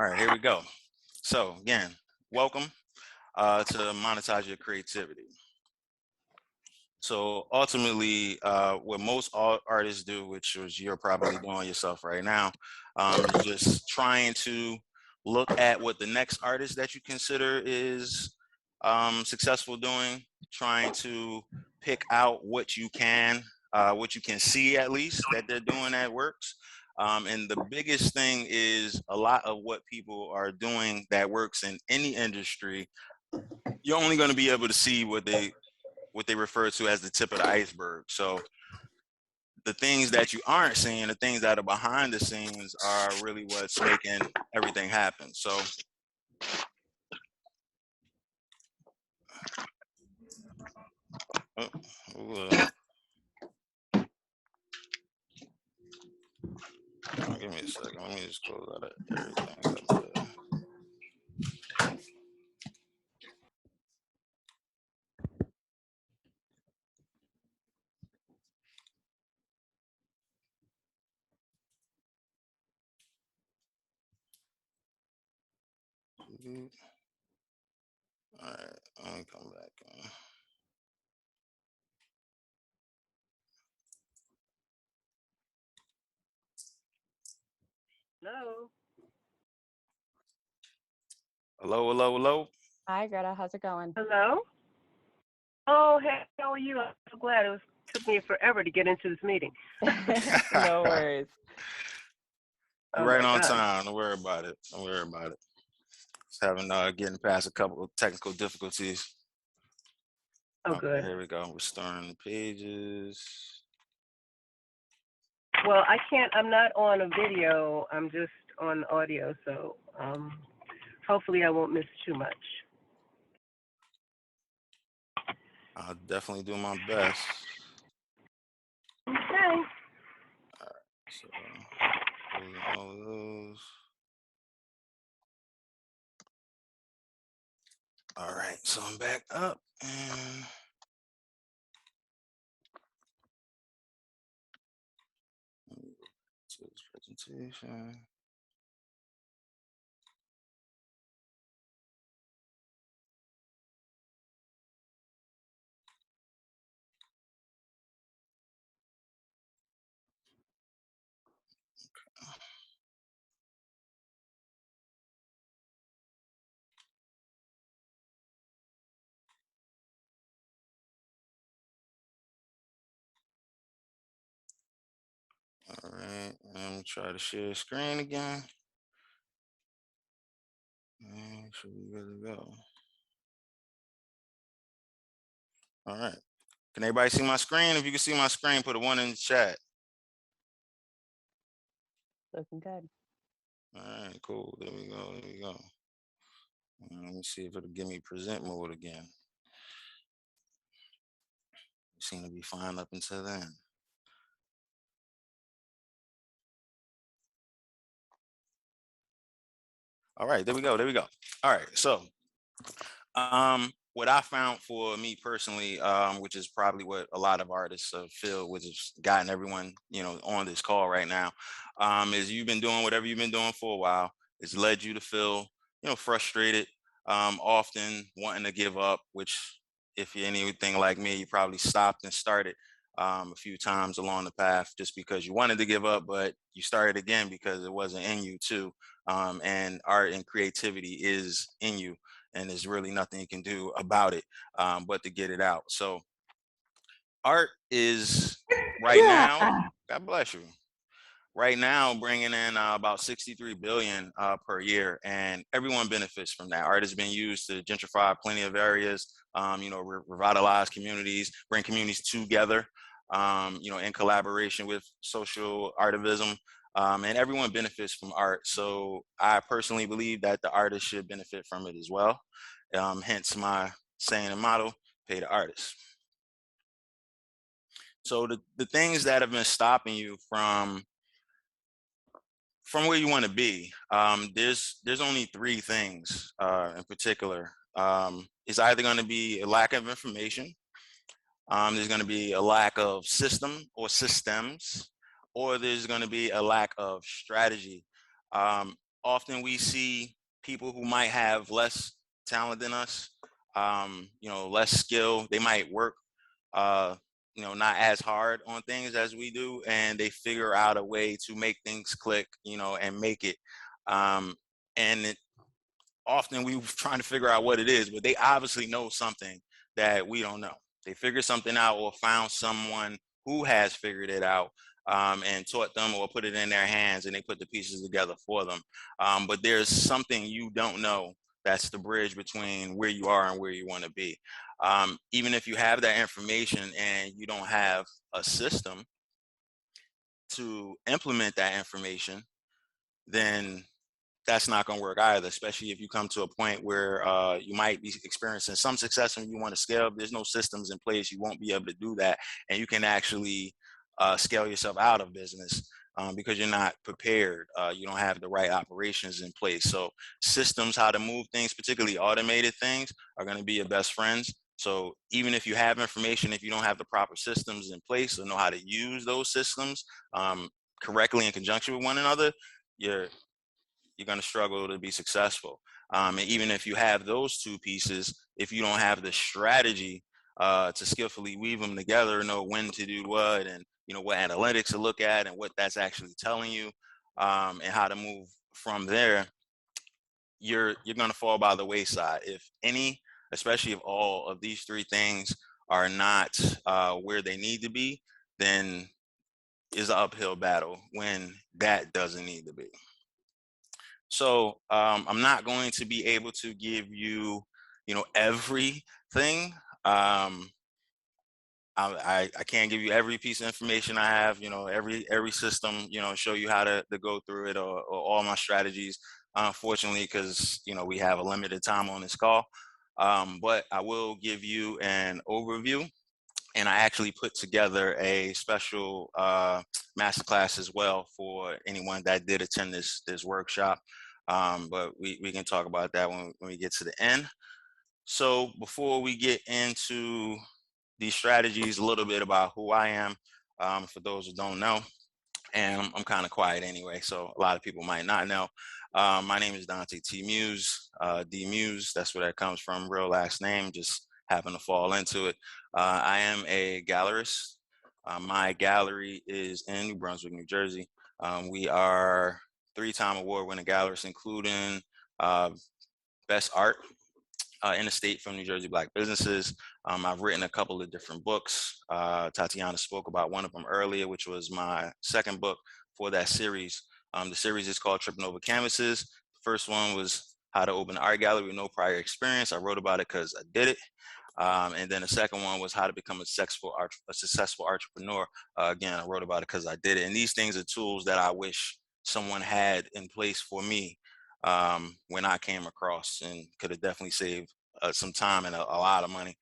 All right, here we go. So again, welcome to monetize your creativity. So ultimately, what most artists do, which is you're probably doing yourself right now, is just trying to look at what the next artist that you consider is successful doing, trying to pick out what you can see at least that they're doing that works. And the biggest thing is a lot of what people are doing that works in any industry. You're only going to be able to see what they refer to as the tip of the iceberg. So the things that you aren't seeing, the things that are behind the scenes are really what's making everything happen. So give me a second. Let me just close out everything up there. All right, let me come back in. Hello. Hello, hello, hello. Hi, Greta. How's it going? Hello. Oh, hey, how are you? I'm so glad. It took me forever to get into this meeting. No worries. Oh Right my on God. time. Don't worry about it. Don't worry about it. Just having getting past a couple of technical difficulties. Oh, Okay, good. here we go. Restoring the pages. Well, I can't. I'm not on a video. I'm just on audio. So hopefully I won't miss too much. I'll definitely do my best. Okay. All right, so closing all of those. All right, so I'm back up and to this presentation. All right, I'm try to share screen again. And should be good to go. All right. Can everybody see my screen? If you can see my screen, put a 1 in the chat. Looking good. All right, cool. There we go. There we go. Let me see if it'll give me present mode again. You seem to be fine up until then. All right, there we go. There we go. All right, so what I found for me personally, which is probably what a lot of artists feel, which has gotten everyone, on this call right now, is you've been doing whatever you've been doing for a while. It's led you to feel, frustrated, often wanting to give up, which if you're anything like me, you probably stopped and started a few times along the path just because you wanted to give up, but you started again because it wasn't in you too. And art and creativity is in you, and there's really nothing you can do about it but to get it out. So art is right now, God bless you, right now bringing in about 63 billion per year, and everyone benefits from that. Art has been used to gentrify plenty of areas, revitalize communities, bring communities together, in collaboration with social artivism. And everyone benefits from art. So I personally believe that the artist should benefit from it as well. Hence my saying and motto, pay the artist. So the things that have been stopping you from where you want to be, there's only 3 things in particular. It's either going to be a lack of information, there's going to be a lack of system or systems, or there's going to be a lack of strategy. often we see people who might have less talent than us, less skill. They might work, uh, not as hard on things as we do, and they figure out a way to make things click, and make it. And often we trying to figure out what it is, but they obviously know something that we don't know. They figured something out or found someone who has figured it out, and taught them or put it in their hands, and they put the pieces together for them. But there's something you don't know that's the bridge between where you are and where you want to be. Even if you have that information and you don't have a system to implement that information, then that's not going to work either, especially if you come to a point where you might be experiencing some success and you want to scale. If there's no systems in place, you won't be able to do that. And you can actually scale yourself out of business because you're not prepared. You don't have the right operations in place. So systems, how to move things, particularly automated things, are going to be your best friends. So even if you have information, if you don't have the proper systems in place or know how to use those systems correctly in conjunction with one another, you're going to struggle to be successful. And even if you have those two pieces, if you don't have the strategy to skillfully weave them together, know when to do what, and what analytics to look at, and what that's actually telling you, and how to move from there, you're going to fall by the wayside. If any, especially if all of these three things are not where they need to be, then is an uphill battle when that doesn't need to be. So I'm not going to be able to give you, everything. I can't give you every piece of information I have, every system, show you how to go through it, or all my strategies, unfortunately, because, we have a limited time on this call. But I will give you an overview. And I actually put together a special masterclass as well for anyone that did attend this workshop. But we can talk about that when we get to the end. So before we get into these strategies, a little bit about who I am, for those who don't know. And I'm kind of quiet anyway, so a lot of people might not know. My name is Dontae Muse, D Muse. That's where that comes from, real last name, just happened to fall into it. I am a gallerist. My gallery is in New Brunswick, New Jersey. We are 3-time award-winning gallerists, including Best Art in the state from New Jersey Black businesses. I've written a couple of different books. Tatiana spoke about one of them earlier, which was my second book for that series. The series is called Tripping Over Canvases. The first one was How to Open an Art Gallery with No Prior Experience. I wrote about it because I did it. And then the second one was How to Become a Successful Artpreneur. Again, I wrote about it because I did it. And these things are tools that I wish someone had in place for me when I came across, and could have definitely saved some time and a lot of money.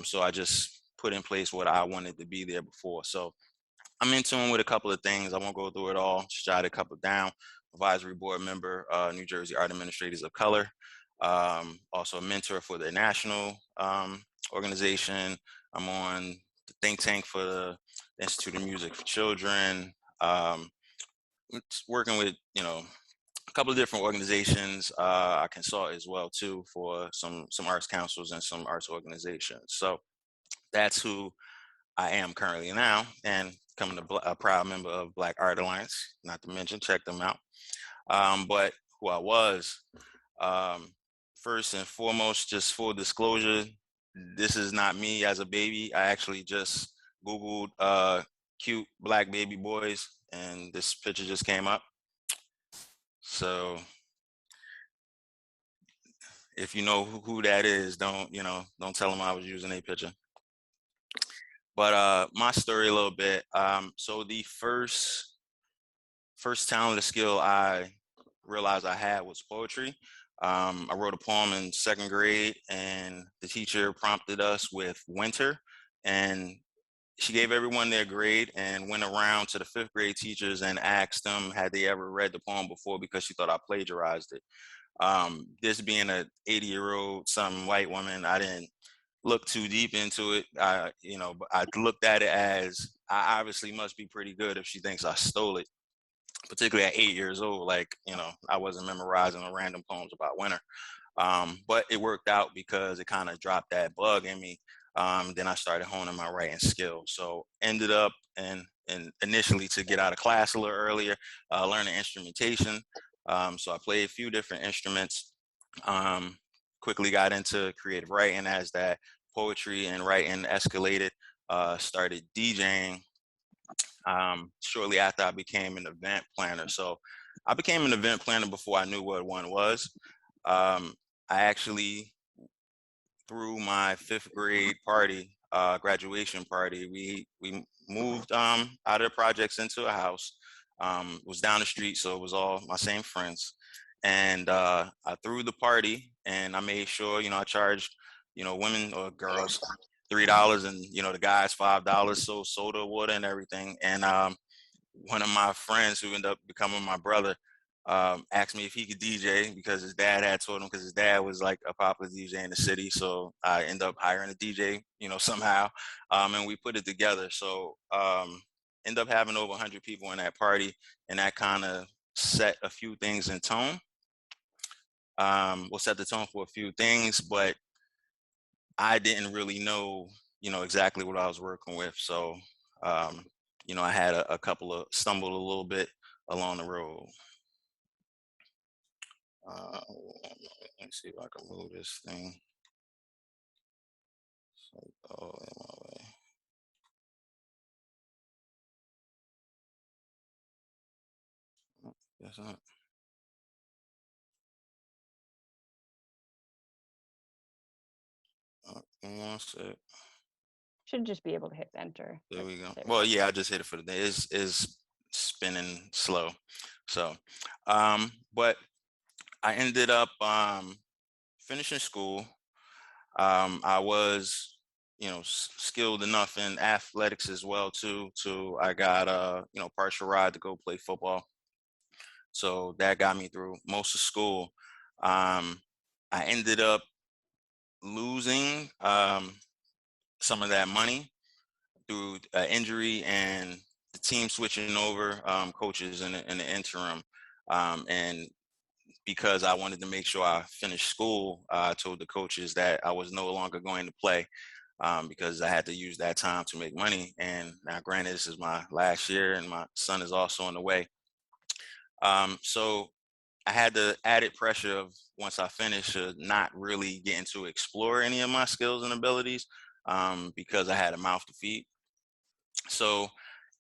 So I just put in place what I wanted to be there before. So I'm in tune with a couple of things. I won't go through it all, just jot a couple down. Advisory board member, New Jersey Art Administrators of Color. Also a mentor for the national organization. I'm on the think tank for the Institute of Music for Children. Working with, a couple of different organizations. I consult as well too for some arts councils and some arts organizations. So that's who I am currently now, and becoming a proud member of Black Art Alliance, not to mention, check them out. But who I was, first and foremost, just full disclosure, this is not me as a baby. I actually just Googled cute Black baby boys, and this picture just came up. So if you know who that is, don't tell them I was using a picture. But my story a little bit. So the first talent or skill I realized I had was poetry. I wrote a poem in 2nd grade, and the teacher prompted us with Winter, and she gave everyone their grade and went around to the 5th grade teachers and asked them had they ever read the poem before, because she thought I plagiarized it. This being a 80-year-old some white woman, I didn't look too deep into it. But I looked at it as I obviously must be pretty good if she thinks I stole it. particularly at 8 years old. Like, I wasn't memorizing random poems about winter. But it worked out because it kind of dropped that bug in me. Then I started honing my writing skill. So ended up and initially to get out of class a little earlier, learning instrumentation. So I played a few different instruments. Quickly got into creative writing as that poetry and writing escalated. Started DJing shortly after I became an event planner. So I became an event planner before I knew what one was. I actually, through my 5th grade party, graduation party, we moved out of the projects into a house. It was down the street, so it was all my same friends. And I threw the party, and I made sure, I charged, women or girls $3, and the guys $5, so soda, water, and everything. And one of my friends who ended up becoming my brother asked me if he could DJ because his dad had told him, because his dad was like a popular DJ in the city. So I ended up hiring a DJ, somehow, and we put it together. So ended up having over 100 people in that party, and that kind of set a few things in tone. We'll set the tone for a few things, but I didn't really know, exactly what I was working with. So I had a couple of stumbled a little bit along the road. Let me see if I can move this thing. So, oh, in my way. Yes, not. One sec. Should just be able to hit enter. There we go. There Well, yeah, I just hit it for the day. It's spinning slow. So, but I ended up finishing school. I was, skilled enough in athletics as well too. I got partial ride to go play football. So that got me through most of school. I ended up losing some of that money through injury and the team switching over coaches in the interim. And because I wanted to make sure I finished school, I told the coaches that I was no longer going to play because I had to use that time to make money. And now, granted, this is my last year, and my son is also on the way. So I had the added pressure of, once I finished, not really getting to explore any of my skills and abilities because I had a mouth to feed. So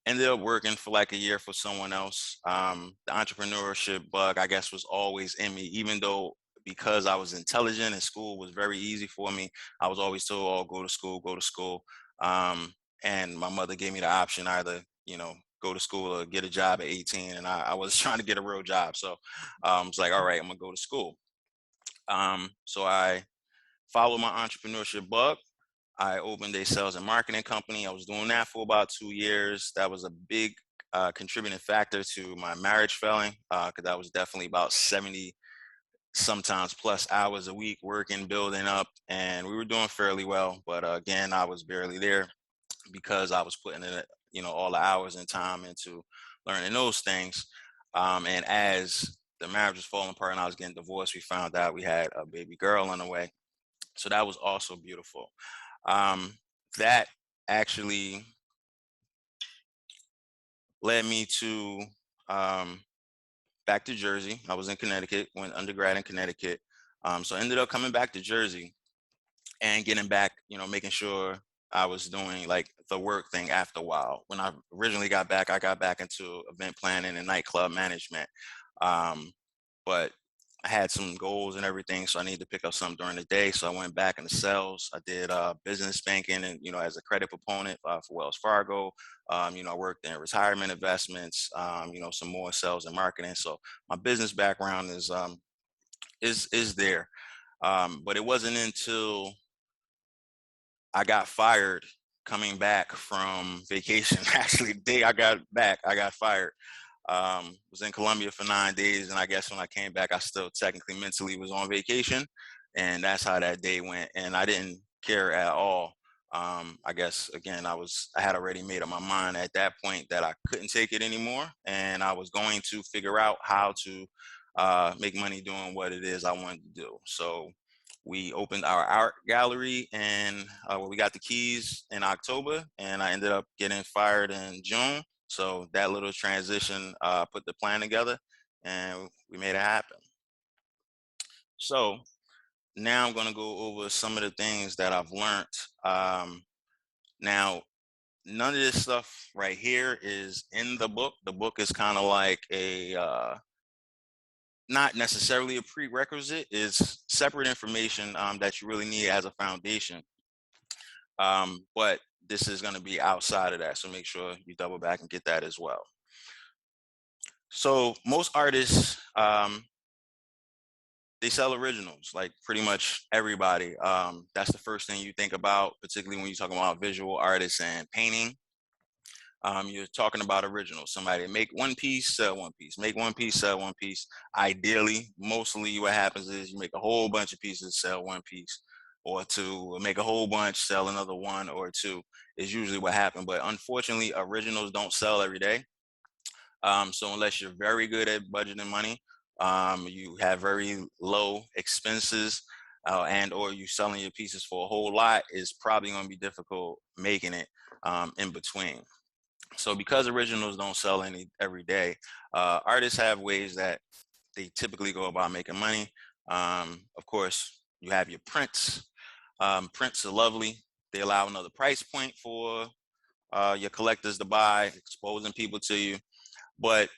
ended up working for like a year for someone else. The entrepreneurship bug, I guess, was always in me, even though, because I was intelligent and school was very easy for me, I was always told, oh, go to school, go to school. And my mother gave me the option, either, go to school or get a job at 18. And I was trying to get a real job. So I was like, all right, I'm gonna go to school. So I followed my entrepreneurship bug. I opened a sales and marketing company. I was doing that for about 2 years. That was a big contributing factor to my marriage failing, because I was definitely about 70, sometimes plus hours a week working, building up, and we were doing fairly well. But again, I was barely there because I was putting in, all the hours and time into learning those things. And as the marriage was falling apart and I was getting divorced, we found out we had a baby girl on the way. So that was also beautiful. That actually led me to back to Jersey. I was in Connecticut, went undergrad in Connecticut. So I ended up coming back to Jersey and getting back, making sure I was doing like the work thing after a while. When I originally got back, I got back into event planning and nightclub management. But I had some goals and everything, so I needed to pick up something during the day. So I went back into sales. I did business banking and, as a credit proponent for Wells Fargo. I worked in retirement investments, some more sales and marketing. So my business background is there. But it wasn't until I got fired coming back from vacation. Actually, the day I got back, I got fired. Was in Colombia for 9 days, and I guess when I came back, I still technically mentally was on vacation, and that's how that day went. And I didn't care at all I guess, again, I had already made up my mind at that point that I couldn't take it anymore, and I was going to figure out how to make money doing what it is I wanted to do. So we opened our art gallery, and we got the keys in October, and I ended up getting fired in June. So that little transition put the plan together, and we made it happen. So now I'm going to go over some of the things that I've learned. Now, none of this stuff right here is in the book. The book is kind of like a not necessarily a prerequisite, is separate information that you really need as a foundation. But this is going to be outside of that, so make sure you double back and get that as well. So most artists, they sell originals, like pretty much everybody. That's the first thing you think about, particularly when you're talking about visual artists and painting. You're talking about originals. Somebody make one piece, sell one piece, make one piece, sell one piece. Ideally, mostly what happens is you make a whole bunch of pieces, sell one piece or two, or make a whole bunch, sell another one or two is usually what happens. But unfortunately, originals don't sell every day. So unless you're very good at budgeting money, you have very low expenses, and or you selling your pieces for a whole lot, is probably going to be difficult making it in between. So because originals don't sell every day, artists have ways that they typically go about making money. Of course, you have your prints. Prints are lovely. They allow another price point for your collectors to buy, exposing people to you. But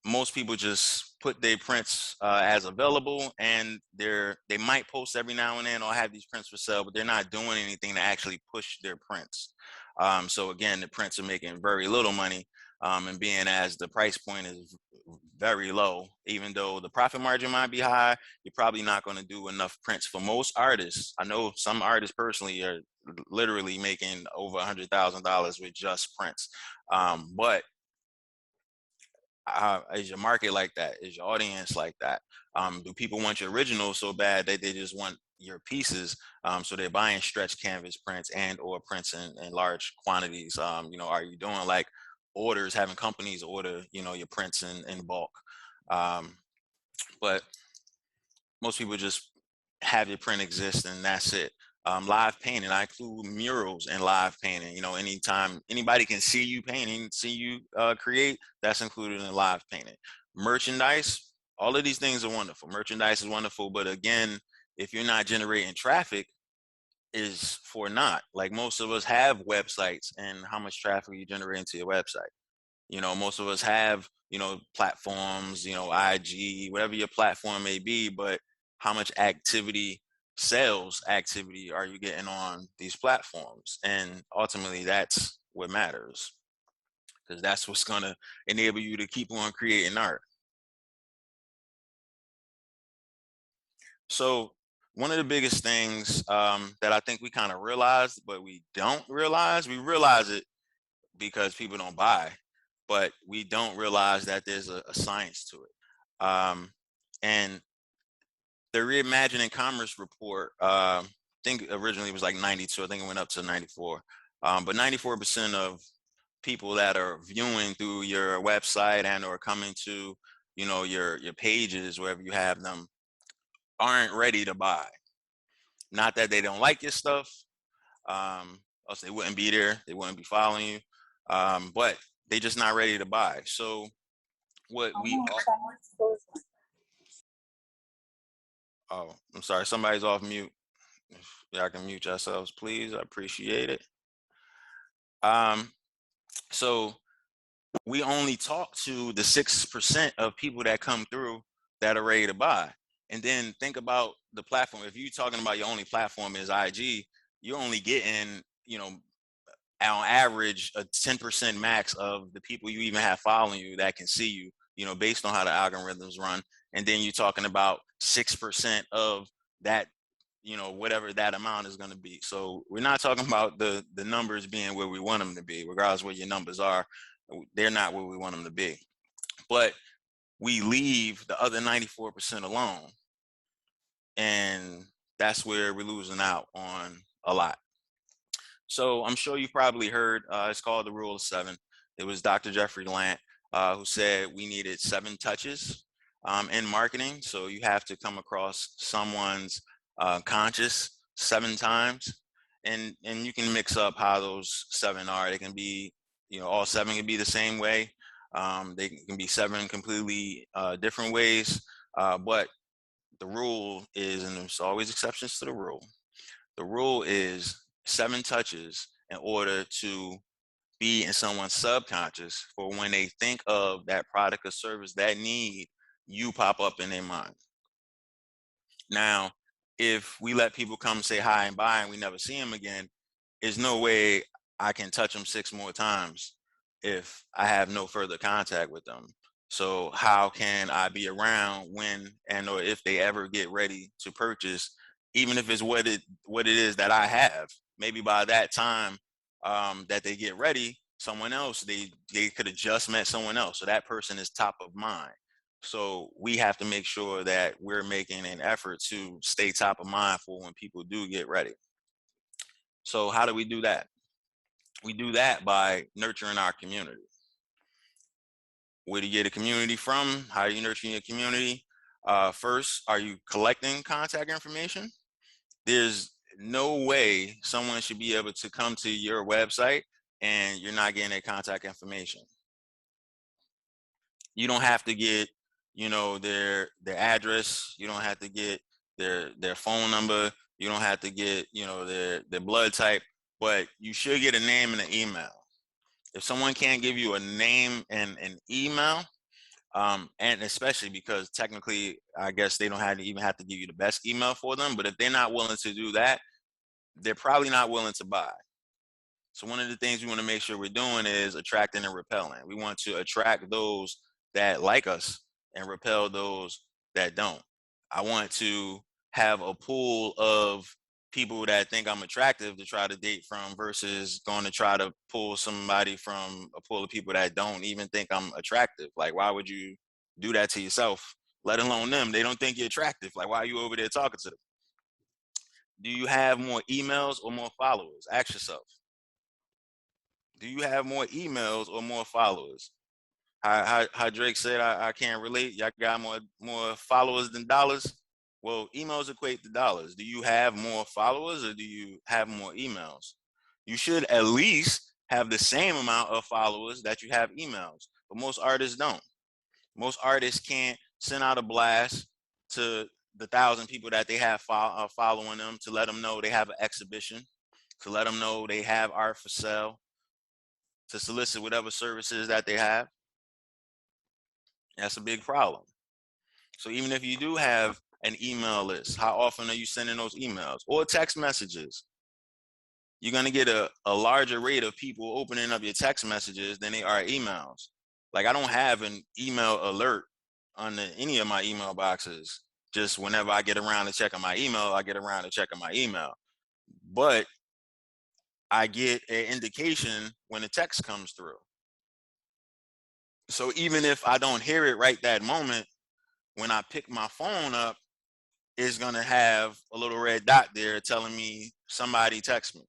most people just put their prints as available, and they might post every now and then or have these prints for sale, but they're not doing anything to actually push their prints. So again, the prints are making very little money, and being as the price point is very low, even though the profit margin might be high, you're probably not going to do enough prints for most artists. I know some artists personally are literally making over $100,000 with just prints, but is your market like that? Is your audience like that? Do people want your original so bad that they just want your pieces? So they're buying stretch canvas prints and or prints in large quantities. Are you doing like orders, having companies order, your prints in bulk? But most people just have your print exist and that's it. Live painting, I include murals in live painting. Anytime anybody can see you painting, see you create, that's included in live painting. Merchandise, all of these things are wonderful. Merchandise is wonderful, but again, if you're not generating traffic, is for not. Like most of us have websites, and how much traffic are you generating to your website? Most of us have, platforms, IG, whatever your platform may be, but how much sales activity are you getting on these platforms? And ultimately that's what matters, because that's what's going to enable you to keep on creating art. So one of the biggest things that I think we kind of realize, but we don't realize, we realize it because people don't buy, but we don't realize that there's a science to it. And the Reimagining Commerce report, I think originally it was like 92, I think it went up to 94. But 94% of people that are viewing through your website and or coming to, your pages, wherever you have them, aren't ready to buy. Not that they don't like your stuff, else they wouldn't be there, they wouldn't be following you, but they just not ready to buy. So what we oh, I'm sorry, somebody's off mute. If y'all can mute yourselves, please, I appreciate it. So we only talk to the 6% of people that come through that are ready to buy. And then think about the platform. If you're talking about your only platform is IG, you're only getting, on average, a 10% max of the people you even have following you that can see you, based on how the algorithms run. And then you're talking about 6% of that, whatever that amount is going to be. So we're not talking about the numbers being where we want them to be, regardless of where your numbers are. They're not where we want them to be. But we leave the other 94% alone. And that's where we're losing out on a lot. So I'm sure you've probably heard, it's called the Rule of Seven. It was Dr. Jeffrey Lant who said we needed 7 touches in marketing. So you have to come across someone's conscious 7 times, and you can mix up how those 7 are. They can be, all 7 can be the same way. They can be 7 completely different ways, but the rule is, and there's always exceptions to the rule. The rule is 7 touches in order to be in someone's subconscious for when they think of that product or service, that need, you pop up in their mind. Now, if we let people come say hi and bye and we never see them again, there's no way I can touch them 6 more times if I have no further contact with them. So how can I be around when and or if they ever get ready to purchase, even if it's what it is that I have? Maybe by that time that they get ready, someone else, they could have just met someone else. So that person is top of mind. So we have to make sure that we're making an effort to stay top of mind for when people do get ready. So how do we do that? We do that by nurturing our community. Where do you get a community from? How are you nurturing your community? First, are you collecting contact information? There's no way someone should be able to come to your website and you're not getting their contact information. You don't have to get, their address. You don't have to get their phone number. You don't have to get, their blood type, but you should get a name and an email. If someone can't give you a name and an email, and especially because technically, I guess they don't even have to give you the best email for them, but if they're not willing to do that, they're probably not willing to buy. So one of the things we want to make sure we're doing is attracting and repelling. We want to attract those that like us and repel those that don't. I want to have a pool of people that think I'm attractive to try to date from versus going to try to pull somebody from a pool of people that don't even think I'm attractive. Like, why would you do that to yourself, let alone them? They don't think you're attractive. Like, why are you over there talking to them? Do you have more emails or more followers? Ask yourself. Do you have more emails or more followers? How Drake said, I can't relate. Y'all got more followers than dollars. Well, emails equate to dollars. Do you have more followers or do you have more emails? You should at least have the same amount of followers that you have emails, but most artists don't. Most artists can't send out a blast to the 1,000 people that they have following them to let them know they have an exhibition, to let them know they have art for sale, to solicit whatever services that they have. That's a big problem. So even if you do have an email list, how often are you sending those emails or text messages? You're going to get a larger rate of people opening up your text messages than they are emails. Like, I don't have an email alert on any of my email boxes. Just whenever I get around to checking my email, I get around to checking my email. But I get an indication when a text comes through. So even if I don't hear it right that moment, when I pick my phone up, it's going to have a little red dot there telling me somebody text me.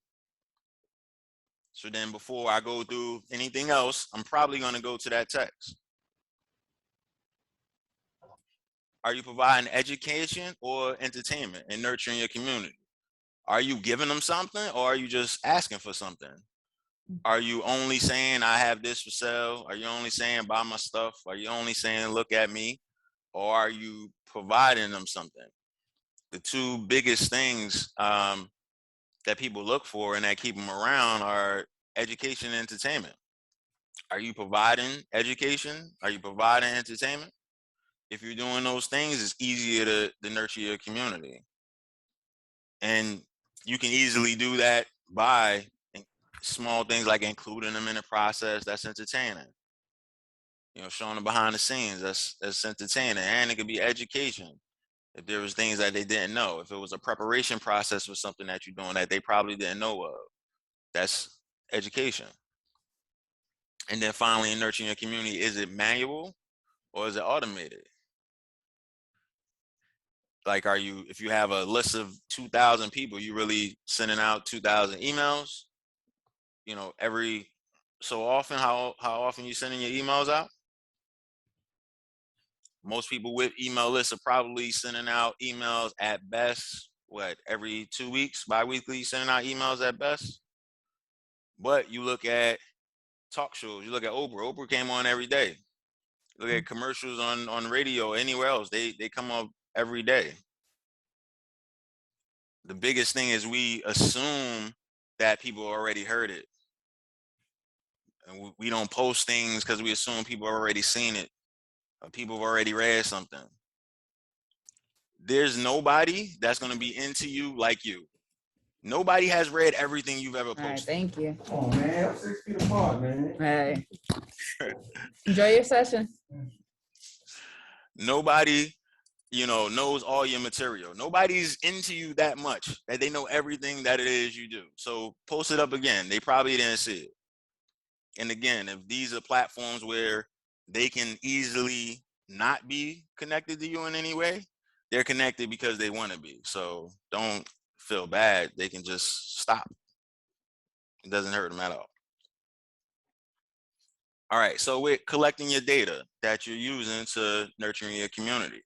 So then before I go through anything else, I'm probably going to go to that text. Are you providing education or entertainment and nurturing your community? Are you giving them something or are you just asking for something? Are you only saying I have this for sale? Are you only saying buy my stuff? Are you only saying look at me? Or are you providing them something? The 2 biggest things that people look for and that keep them around are education and entertainment. Are you providing education? Are you providing entertainment? If you're doing those things, it's easier to nurture your community. And you can easily do that by small things like including them in the process. That's entertaining. Showing them behind the scenes, that's entertaining. And it could be education. If there was things that they didn't know, if it was a preparation process for something that you're doing that they probably didn't know of, that's education. And then finally, nurturing your community, is it manual or is it automated? Like, if you have a list of 2,000 people, you really sending out 2,000 emails? you know, every so often, how often you sending your emails out? Most people with email lists are probably sending out emails at best, what, every 2 weeks, bi-weekly, sending out emails at best. But you look at talk shows, you look at Oprah. Oprah came on every day. Look at commercials on radio, anywhere else. They come up every day. The biggest thing is we assume that people already heard it. And we don't post things because we assume people have already seen it or people have already read something. There's nobody that's going to be into you like you. Nobody has read everything you've ever posted. All right, thank you. Oh man, I'm 6 feet apart, man. Hey. Enjoy your session. Nobody, you know, knows all your material. Nobody's into you that much that they know everything that it is you do. So post it up again. They probably didn't see it. And again, if these are platforms where they can easily not be connected to you in any way, they're connected because they want to be. So don't feel bad. They can just stop. It doesn't hurt them at all. All right, so we're collecting your data that you're using to nurturing your community.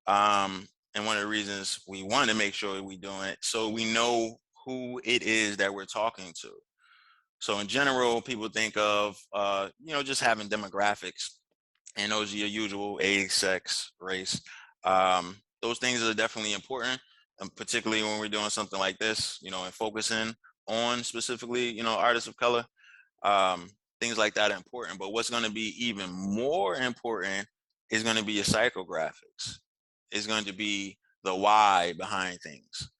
And one of the reasons we want to make sure we're doing it, so we know who it is that we're talking to. So in general, people think of, you know, just having demographics, and those are your usual age, sex, race. Those things are definitely important, and particularly when we're doing something like this, you know, and focusing on specifically, you know, artists of color. Things like that are important, but what's going to be even more important is going to be your psychographics. It's going to be the why behind things.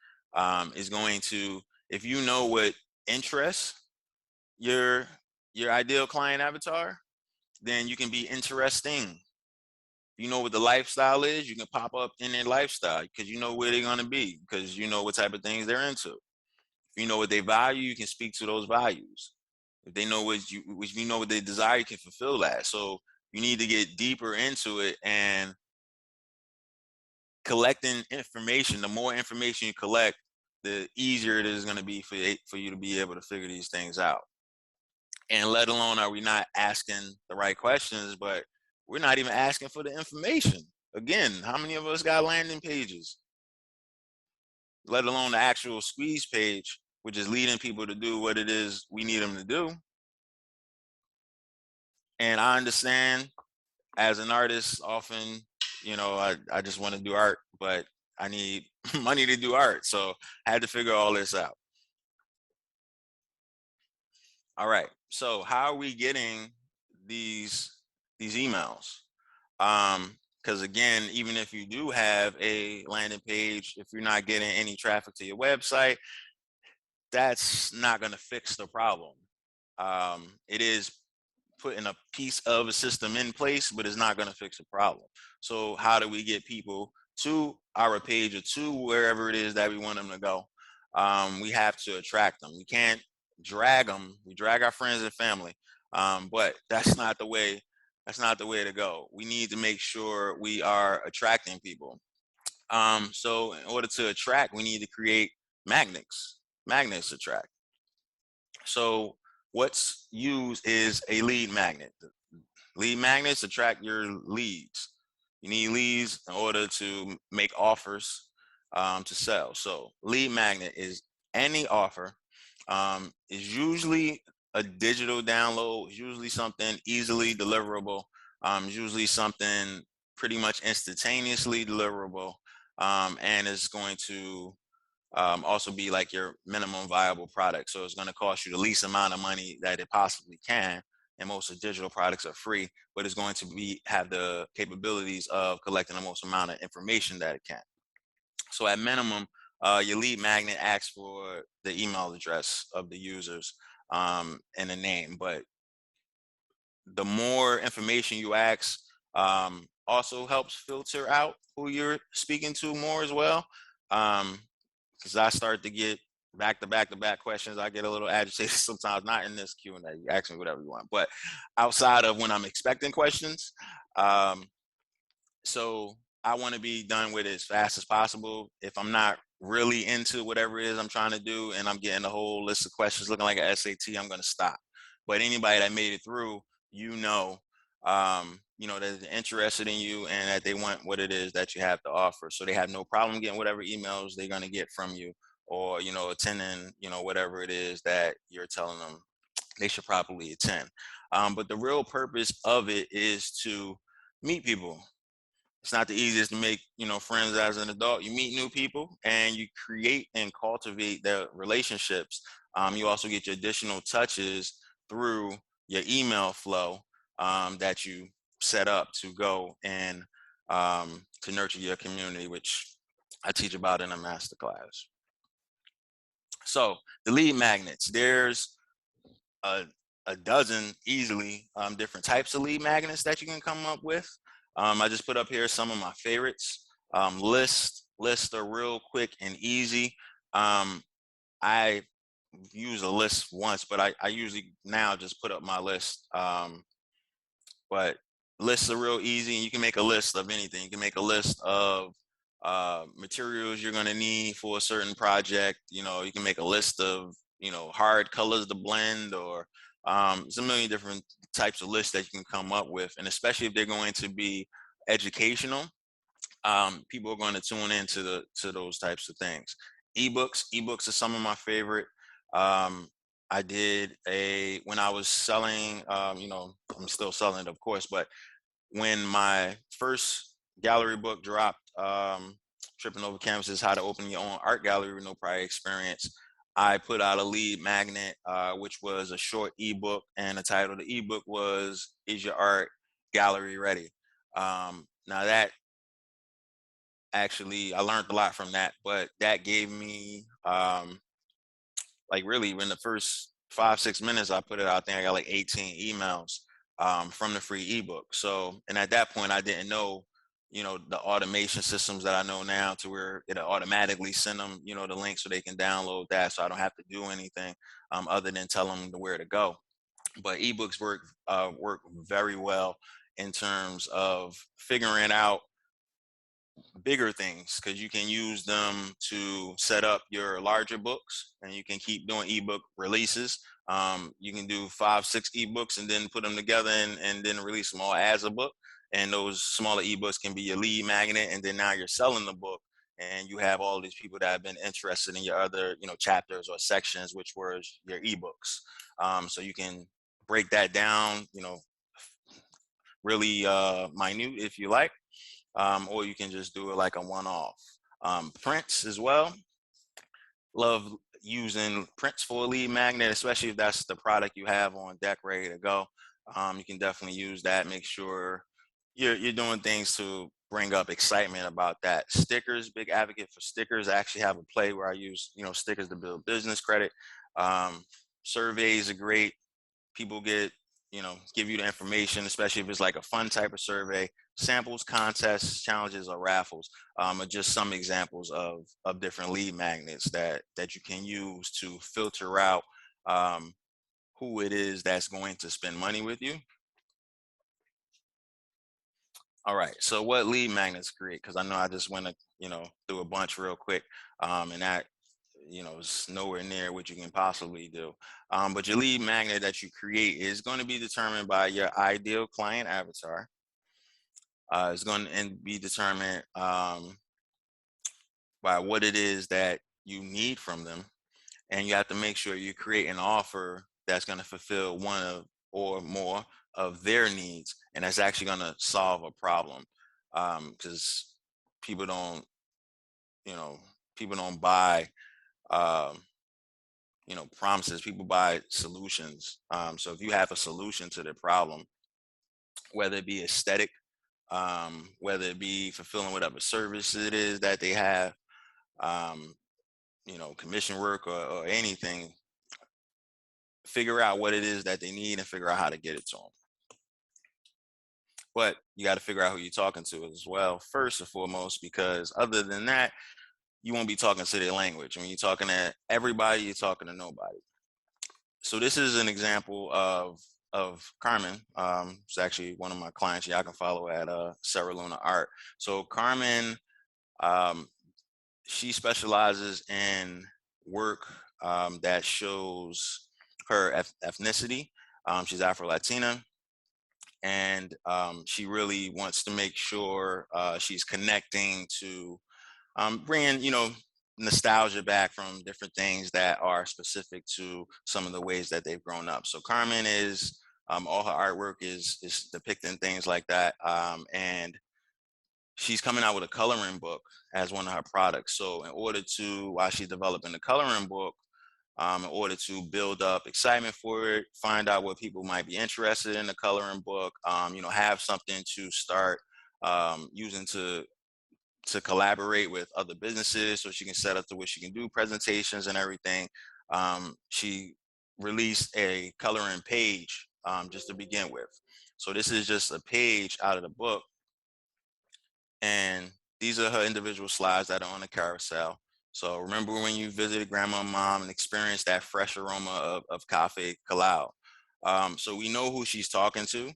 It's going to, if you know what interests your ideal client avatar, then you can be interesting. You know what the lifestyle is, you can pop up in their lifestyle because you know where they're going to be, because you know what type of things they're into. If you know what they value, you can speak to those values. If they know what you know what they desire, you can fulfill that. So you need to get deeper into it, and collecting information. The more information you collect, the easier it is going to be for you to be able to figure these things out. And let alone are we not asking the right questions, but we're not even asking for the information. Again, how many of us got landing pages? Let alone the actual squeeze page, which is leading people to do what it is we need them to do. And I understand as an artist, often, you know, I just want to do art, but I need money to do art. So I had to figure all this out. All right. So how are we getting these emails? Because again, even if you do have a landing page, if you're not getting any traffic to your website, that's not going to fix the problem. It is putting a piece of a system in place, but it's not going to fix the problem. So how do we get people to our page or to wherever it is that we want them to go? We have to attract them. We can't drag them. We drag our friends and family, but that's not the way. That's not the way to go. We need to make sure we are attracting people. So in order to attract, we need to create magnets. Magnets attract. So what's used is a lead magnet. Lead magnets attract your leads. You need leads in order to make offers to sell. So lead magnet is any offer. Is usually a digital download, usually something easily deliverable, usually something pretty much instantaneously deliverable, and it's going to also be like your minimum viable product. So it's going to cost you the least amount of money that it possibly can. And most of digital products are free, but it's going to have the capabilities of collecting the most amount of information that it can. So at minimum, your lead magnet asks for the email address of the users and a name, but the more information you ask also helps filter out who you're speaking to more as well. Because I start to get back-to-back questions. I get a little agitated sometimes, not in this Q&A. You ask me whatever you want, but outside of when I'm expecting questions. So I want to be done with it as fast as possible. If I'm not really into whatever it is I'm trying to do, and I'm getting a whole list of questions looking like an SAT, I'm going to stop. But anybody that made it through, that they're interested in you and that they want what it is that you have to offer. So they have no problem getting whatever emails they're going to get from you, or, attending, whatever it is that you're telling them they should probably attend. But the real purpose of it is to meet people. It's not the easiest to make, friends as an adult. You meet new people and you create and cultivate the relationships. You also get your additional touches through your email flow that you set up to go and to nurture your community, which I teach about in a masterclass. So the lead magnets, there's a dozen easily different types of lead magnets that you can come up with. I just put up here some of my favorites. Lists are real quick and easy. I use a list once, but I usually now just put up my list. But lists are real easy, and you can make a list of anything. You can make a list of materials you're going to need for a certain project. You can make a list of hard colors to blend, or there's a million different types of lists that you can come up with. And especially if they're going to be educational, people are going to tune into those types of things. Ebooks are some of my favorite. I did when I was selling, I'm still selling it, of course, but when my first gallery book dropped, Tripping Over Canvases, How to Open Your Own Art Gallery with No Prior Experience, I put out a lead magnet, which was a short ebook, and the title of the ebook was, Is Your Art Gallery Ready? Now that actually, I learned a lot from that, but that gave me, really in the first 5-6 minutes I put it out there, I got like 18 emails from the free ebook. So, and at that point I didn't know, the automation systems that I know now, to where it'll automatically send them, the link so they can download that. So I don't have to do anything other than tell them where to go. But ebooks work very well in terms of figuring out bigger things, because you can use them to set up your larger books, and you can keep doing ebook releases. You can do 5-6 ebooks and then put them together and then release them all as a book. And those smaller ebooks can be your lead magnet, and then now you're selling the book, and you have all these people that have been interested in your other chapters or sections, which were your ebooks. So you can break that down, really minute if you like. Or you can just do it like a one-off. Prints as well. Love using prints for a lead magnet, especially if that's the product you have on deck ready to go. You can definitely use that. Make sure you're doing things to bring up excitement about that. Stickers, big advocate for stickers. I actually have a play where I use stickers to build business credit. Surveys are great. People give you the information, especially if it's like a fun type of survey. Samples, contests, challenges, or raffles are just some examples of different lead magnets that you can use to filter out who it is that's going to spend money with you. All right, so what lead magnets create? Because I know I just went through a bunch real quick, and that is nowhere near what you can possibly do. But your lead magnet that you create is going to be determined by your ideal client avatar. It's going to be determined by what it is that you need from them. And you have to make sure you create an offer that's going to fulfill one of or more of their needs. And that's actually going to solve a problem. Because people don't buy, promises. People buy solutions. So if you have a solution to their problem, whether it be aesthetic, whether it be fulfilling whatever service it is that they have, commission work or anything, figure out what it is that they need and figure out how to get it to them. But you got to figure out who you're talking to as well, first and foremost, because other than that, you won't be talking to their language. When you're talking to everybody, you're talking to nobody. So this is an example of Carmen. It's actually one of my clients. Y'all can follow at Sarah Luna Art. So Carmen she specializes in work that shows her ethnicity. She's Afro-Latina, and she really wants to make sure she's connecting to bringing, nostalgia back from different things that are specific to some of the ways that they've grown up. So Carmen is, all her artwork is depicting things like that. And she's coming out with a coloring book as one of her products. So in order to, while she's developing the coloring book, in order to build up excitement for it, find out what people might be interested in the coloring book, have something to start using to collaborate with other businesses, so she can set up to where she can do presentations and everything. She released a coloring page just to begin with. So this is just a page out of the book, and these are her individual slides that are on the carousel. So remember when you visited grandma and mom and experienced that fresh aroma of cafe kalau. So we know who she's talking to,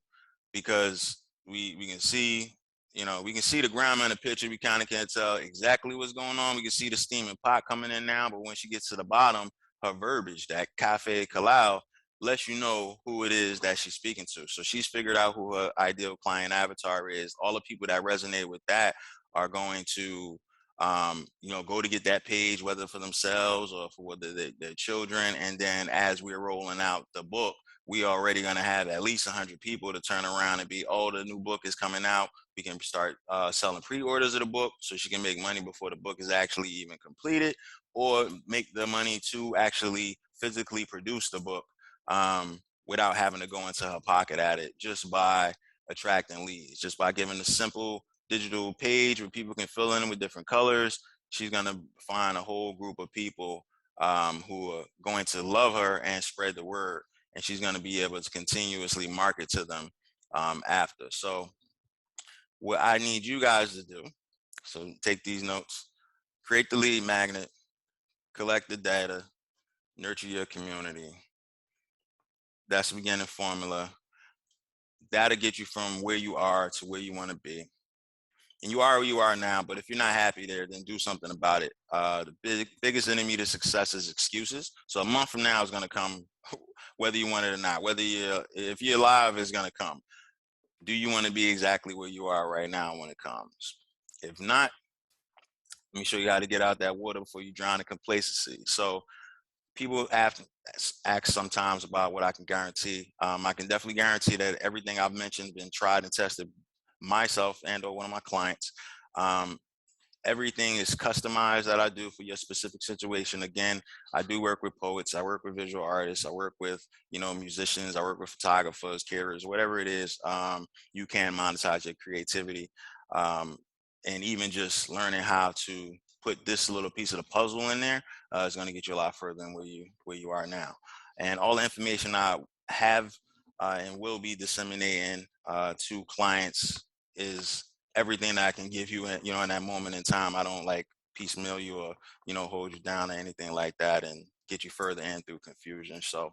because we can see, we can see the grandma in the picture. We kind of can't tell exactly what's going on. We can see the steaming pot coming in now, but when she gets to the bottom, her verbiage, that cafe kalau, lets you know who it is that she's speaking to. So she's figured out who her ideal client avatar is. All the people that resonate with that are going to, go to get that page, whether for themselves or for their children. And then as we're rolling out the book, we already going to have at least 100 people to turn around and be, oh, the new book is coming out. We can start selling pre-orders of the book, so she can make money before the book is actually even completed, or make the money to actually physically produce the book without having to go into her pocket at it, just by attracting leads, just by giving a simple digital page where people can fill in with different colors. She's going to find a whole group of people who are going to love her and spread the word, and she's going to be able to continuously market to them after. So what I need you guys to do, so take these notes, create the lead magnet, collect the data, nurture your community. That's the beginning formula. That'll get you from where you are to where you want to be. And you are where you are now, but if you're not happy there, then do something about it. The biggest enemy to success is excuses. So a month from now is going to come, whether you want it or not. If you're alive, it's going to come. Do you want to be exactly where you are right now when it comes? If not, let me show you how to get out that water before you drown in complacency. So people ask sometimes about what I can guarantee. I can definitely guarantee that everything I've mentioned has been tried and tested myself and or one of my clients. Everything is customized that I do for your specific situation. Again, I do work with poets, I work with visual artists, I work with, musicians, I work with photographers, caterers, whatever it is. You can monetize your creativity. And even just learning how to put this little piece of the puzzle in there is going to get you a lot further than where you are now. And all the information I have and will be disseminating to clients is everything that I can give you in that moment in time. I don't like piecemeal you or, hold you down or anything like that and get you further in through confusion. So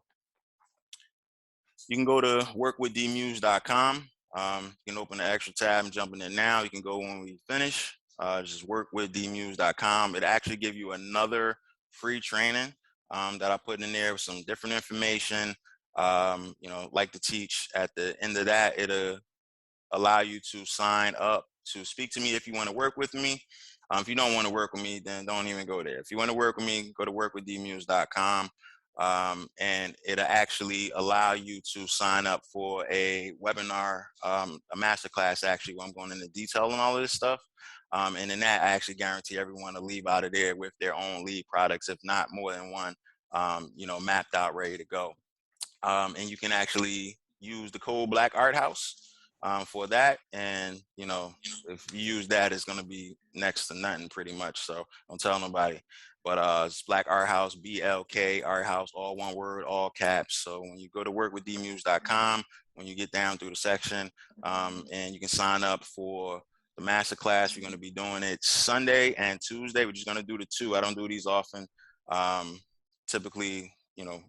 you can go to workwithdmuse.com. You can open the extra tab and jump in there now. You can go when we finish. Just workwithdmuse.com. It actually give you another free training that I put in there with some different information. Like to teach at the end of that, it'll allow you to sign up to speak to me if you want to work with me. If you don't want to work with me, then don't even go there. If you want to work with me, go to workwithdmuse.com. And it'll actually allow you to sign up for a webinar, a masterclass actually, where I'm going into detail on all of this stuff. And in that, I actually guarantee everyone to leave out of there with their own lead products, if not more than one, mapped out, ready to go. And you can actually use the code BlkArthouse for that. And, if you use that, it's going to be next to nothing pretty much. So don't tell nobody. But it's BlkArthouse, BLKArthouse, all one word, all caps. So when you go to workwithdmuse.com, when you get down through the section, and you can sign up for the masterclass. We're going to be doing it Sunday and Tuesday. We're just going to do the two. I don't do these often. Typically,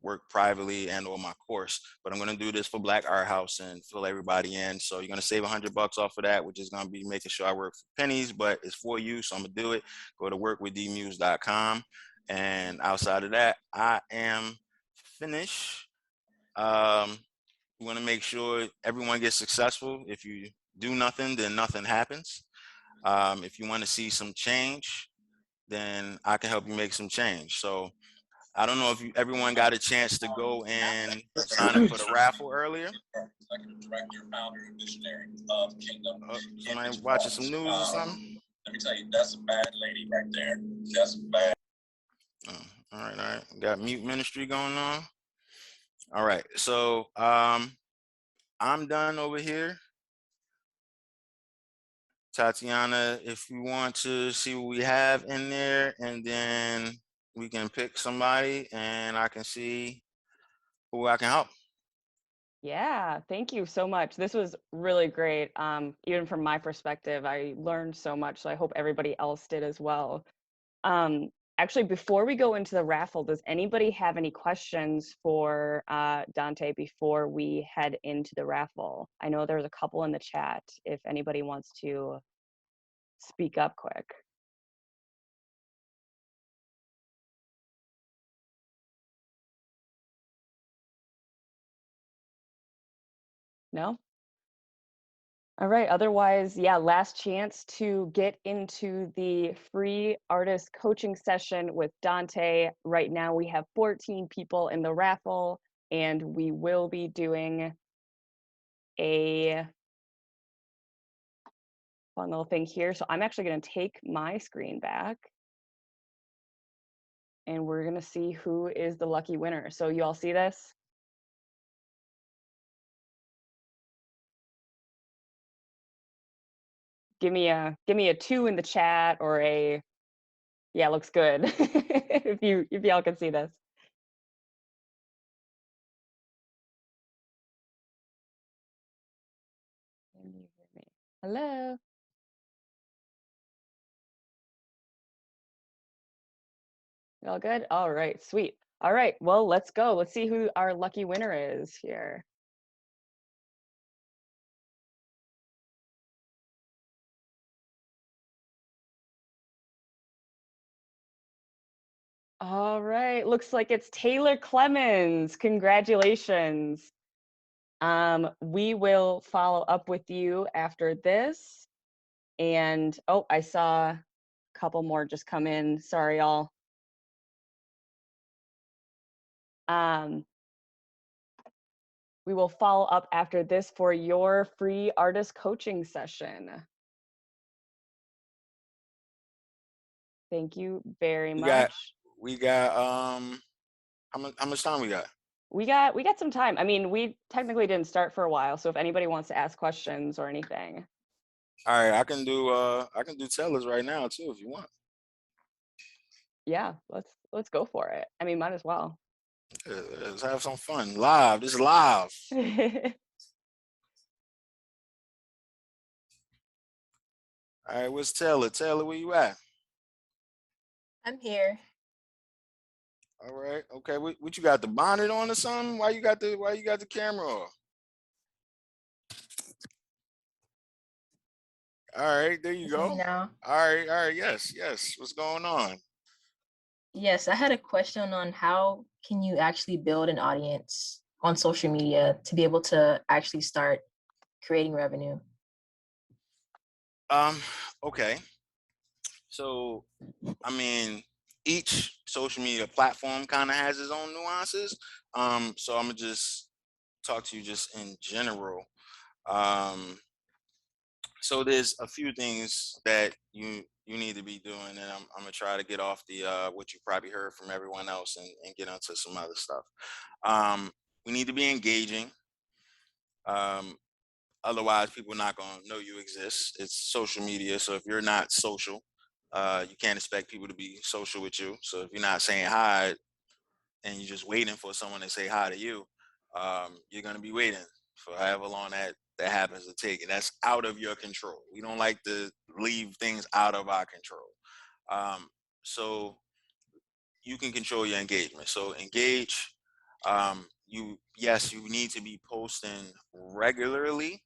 work privately and or my course. But I'm going to do this for BlkArthouse and fill everybody in. So you're going to save $100 off of that, which is going to be making sure I work for pennies, but it's for you. So I'm going to do it. Go to workwithdmuse.com. And outside of that, I am finished. We want to make sure everyone gets successful. If you do nothing, then nothing happens. If you want to see some change, then I can help you make some change. So I don't know if everyone got a chance to go and sign up for the raffle earlier. Somebody watching some news or something? Let me tell you, that's a bad lady right there. That's bad. All right. Got mute ministry going on. All right, so I'm done over here. Tatiana, if you want to see what we have in there, and then we can pick somebody and I can see who I can help. Yeah, thank you so much. This was really great. Even from my perspective, I learned so much, so I hope everybody else did as well. Actually, before we go into the raffle, does anybody have any questions for Dontae before we head into the raffle? I know there's a couple in the chat if anybody wants to speak up quick. No? All right, otherwise, yeah, last chance to get into the free artist coaching session with Dontae. Right now we have 14 people in the raffle, and we will be doing a fun little thing here. So I'm actually going to take my screen back, and we're going to see who is the lucky winner. So you all see this? Give me a 2 in the chat, or a, yeah, looks good. if y'all can see this. Can you hear me? Hello? All good? All right, sweet. All right, well, let's go. Let's see who our lucky winner is here. All right, looks like it's Taylor Clemens. Congratulations. We will follow up with you after this. And, oh, I saw a couple more just come in. Sorry, y'all. We will follow up after this for your free artist coaching session. Thank you very much. We got how much time we got? We got some time. I mean, we technically didn't start for a while, so if anybody wants to ask questions or anything. All right, I can do tellers right now too if you want. Yeah, let's go for it. I mean, might as well. Let's have some fun. Live. This is live. All right, where's Taylor? Taylor, where you at? I'm here. All right. Okay. What you got, the bonnet on or something? Why you got the camera off? All right, there you go. Now. All right. Yes. What's going on? Yes, I had a question on how can you actually build an audience on social media to be able to actually start creating revenue? Okay. So, I mean, each social media platform kind of has its own nuances. So I'm gonna just talk to you just in general. So there's a few things that you need to be doing, and I'm gonna try to get off the what you probably heard from everyone else and get onto some other stuff. We need to be engaging. Otherwise, people are not gonna know you exist. It's social media, so if you're not social, you can't expect people to be social with you. So if you're not saying hi and you're just waiting for someone to say hi to you, you're gonna be waiting for however long that happens to take, and that's out of your control. We don't like to leave things out of our control. So you can control your engagement. So engage Yes, you need to be posting regularly.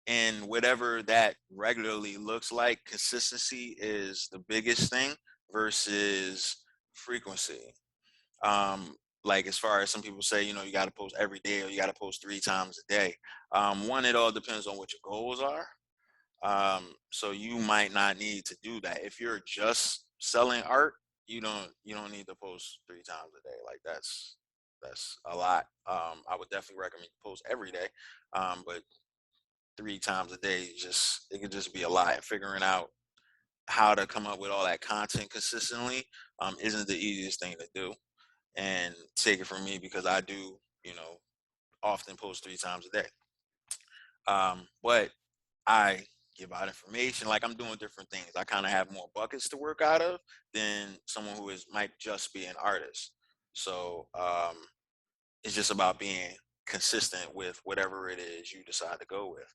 And whatever that regularly looks like, consistency is the biggest thing versus frequency. Like as far as some people say, you got to post every day or you got to post 3 times a day. One, it all depends on what your goals are. So you might not need to do that. If you're just selling art, you don't need to post 3 times a day. Like that's a lot. I would definitely recommend you post every day. But 3 times a day, it could just be a lot. Figuring out how to come up with all that content consistently isn't the easiest thing to do. And take it from me, because I do, often post 3 times a day. But I give out information, like I'm doing different things. I kind of have more buckets to work out of than someone who might just be an artist. So it's just about being consistent with whatever it is you decide to go with.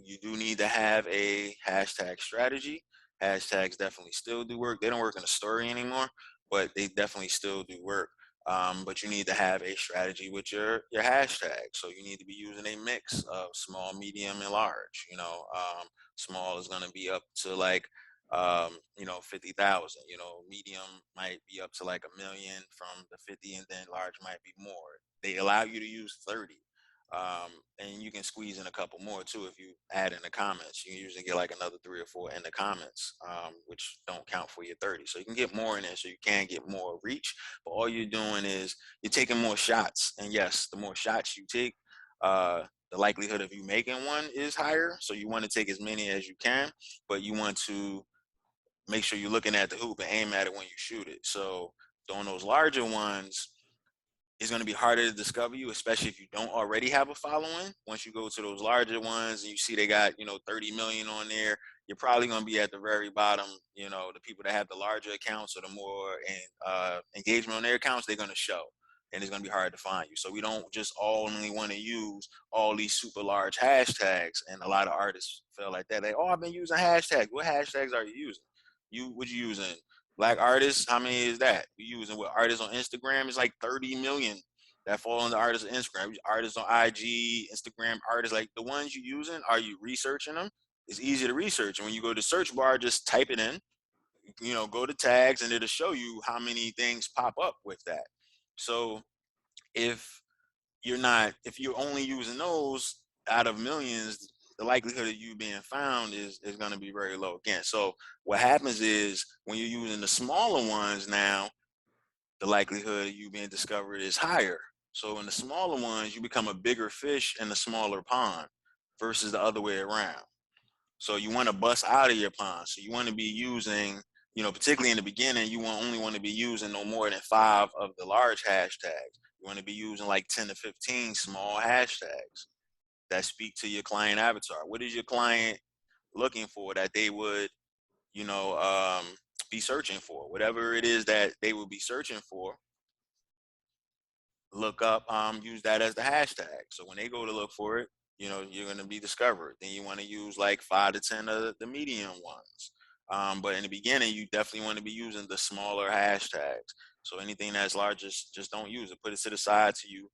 You do need to have a hashtag strategy. Hashtags definitely still do work. They don't work in a story anymore, but they definitely still do work. But you need to have a strategy with your hashtag. So you need to be using a mix of small, medium, and large. Small is going to be up to like 50,000. Medium might be up to like 1 million from the 50, and then large might be more. They allow you to use 30. And you can squeeze in a couple more too if you add in the comments. You usually get like another 3 or 4 in the comments, which don't count for your 30. So you can get more in there, so you can get more reach. But all you're doing is you're taking more shots. And yes, the more shots you take, the likelihood of you making one is higher. So you want to take as many as you can, but you want to make sure you're looking at the hoop and aim at it when you shoot it. So on those larger ones, it's going to be harder to discover you, especially if you don't already have a following. Once you go to those larger ones and you see they got 30 million on there, you're probably going to be at the very bottom. The people that have the larger accounts or the more engagement on their accounts, they're going to show, and it's going to be hard to find you. So we don't just only want to use all these super large hashtags, and a lot of artists feel like that. I've been using hashtags. What hashtags are you using? What you using? BlkArtist, how many is that? You using what? Artists on Instagram is like 30 million that fall on the artists on Instagram. Artists on IG, Instagram artists, like the ones you using, are you researching them? It's easy to research. And when you go to search bar, just type it in, go to tags, and it'll show you how many things pop up with that. So if you're only using those out of millions, the likelihood of you being found is going to be very low again. So what happens is when you're using the smaller ones now, the likelihood of you being discovered is higher. So in the smaller ones, you become a bigger fish in the smaller pond versus the other way around. So you want to bust out of your pond. So you want to be using, particularly in the beginning, you only want to be using no more than 5 of the large hashtags. You want to be using like 10 to 15 small hashtags that speak to your client avatar. What is your client looking for that they would, be searching for? Whatever it is that they would be searching for, look up, use that as the hashtag. So when they go to look for it, you're going to be discovered. Then you want to use like 5 to 10 of the medium ones. But in the beginning, you definitely want to be using the smaller hashtags. So anything that's large, just don't use it. Put it to the side till you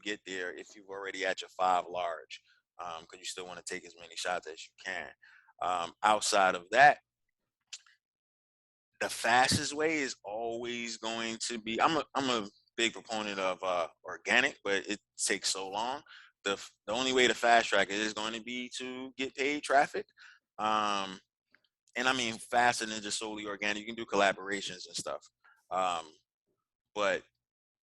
get there. If you've already at your 5 large, because you still want to take as many shots as you can. Outside of that, the fastest way is always going to be, I'm a big proponent of organic, but it takes so long. The only way to fast track it is going to be to get paid traffic. And I mean faster than just solely organic. You can do collaborations and stuff. But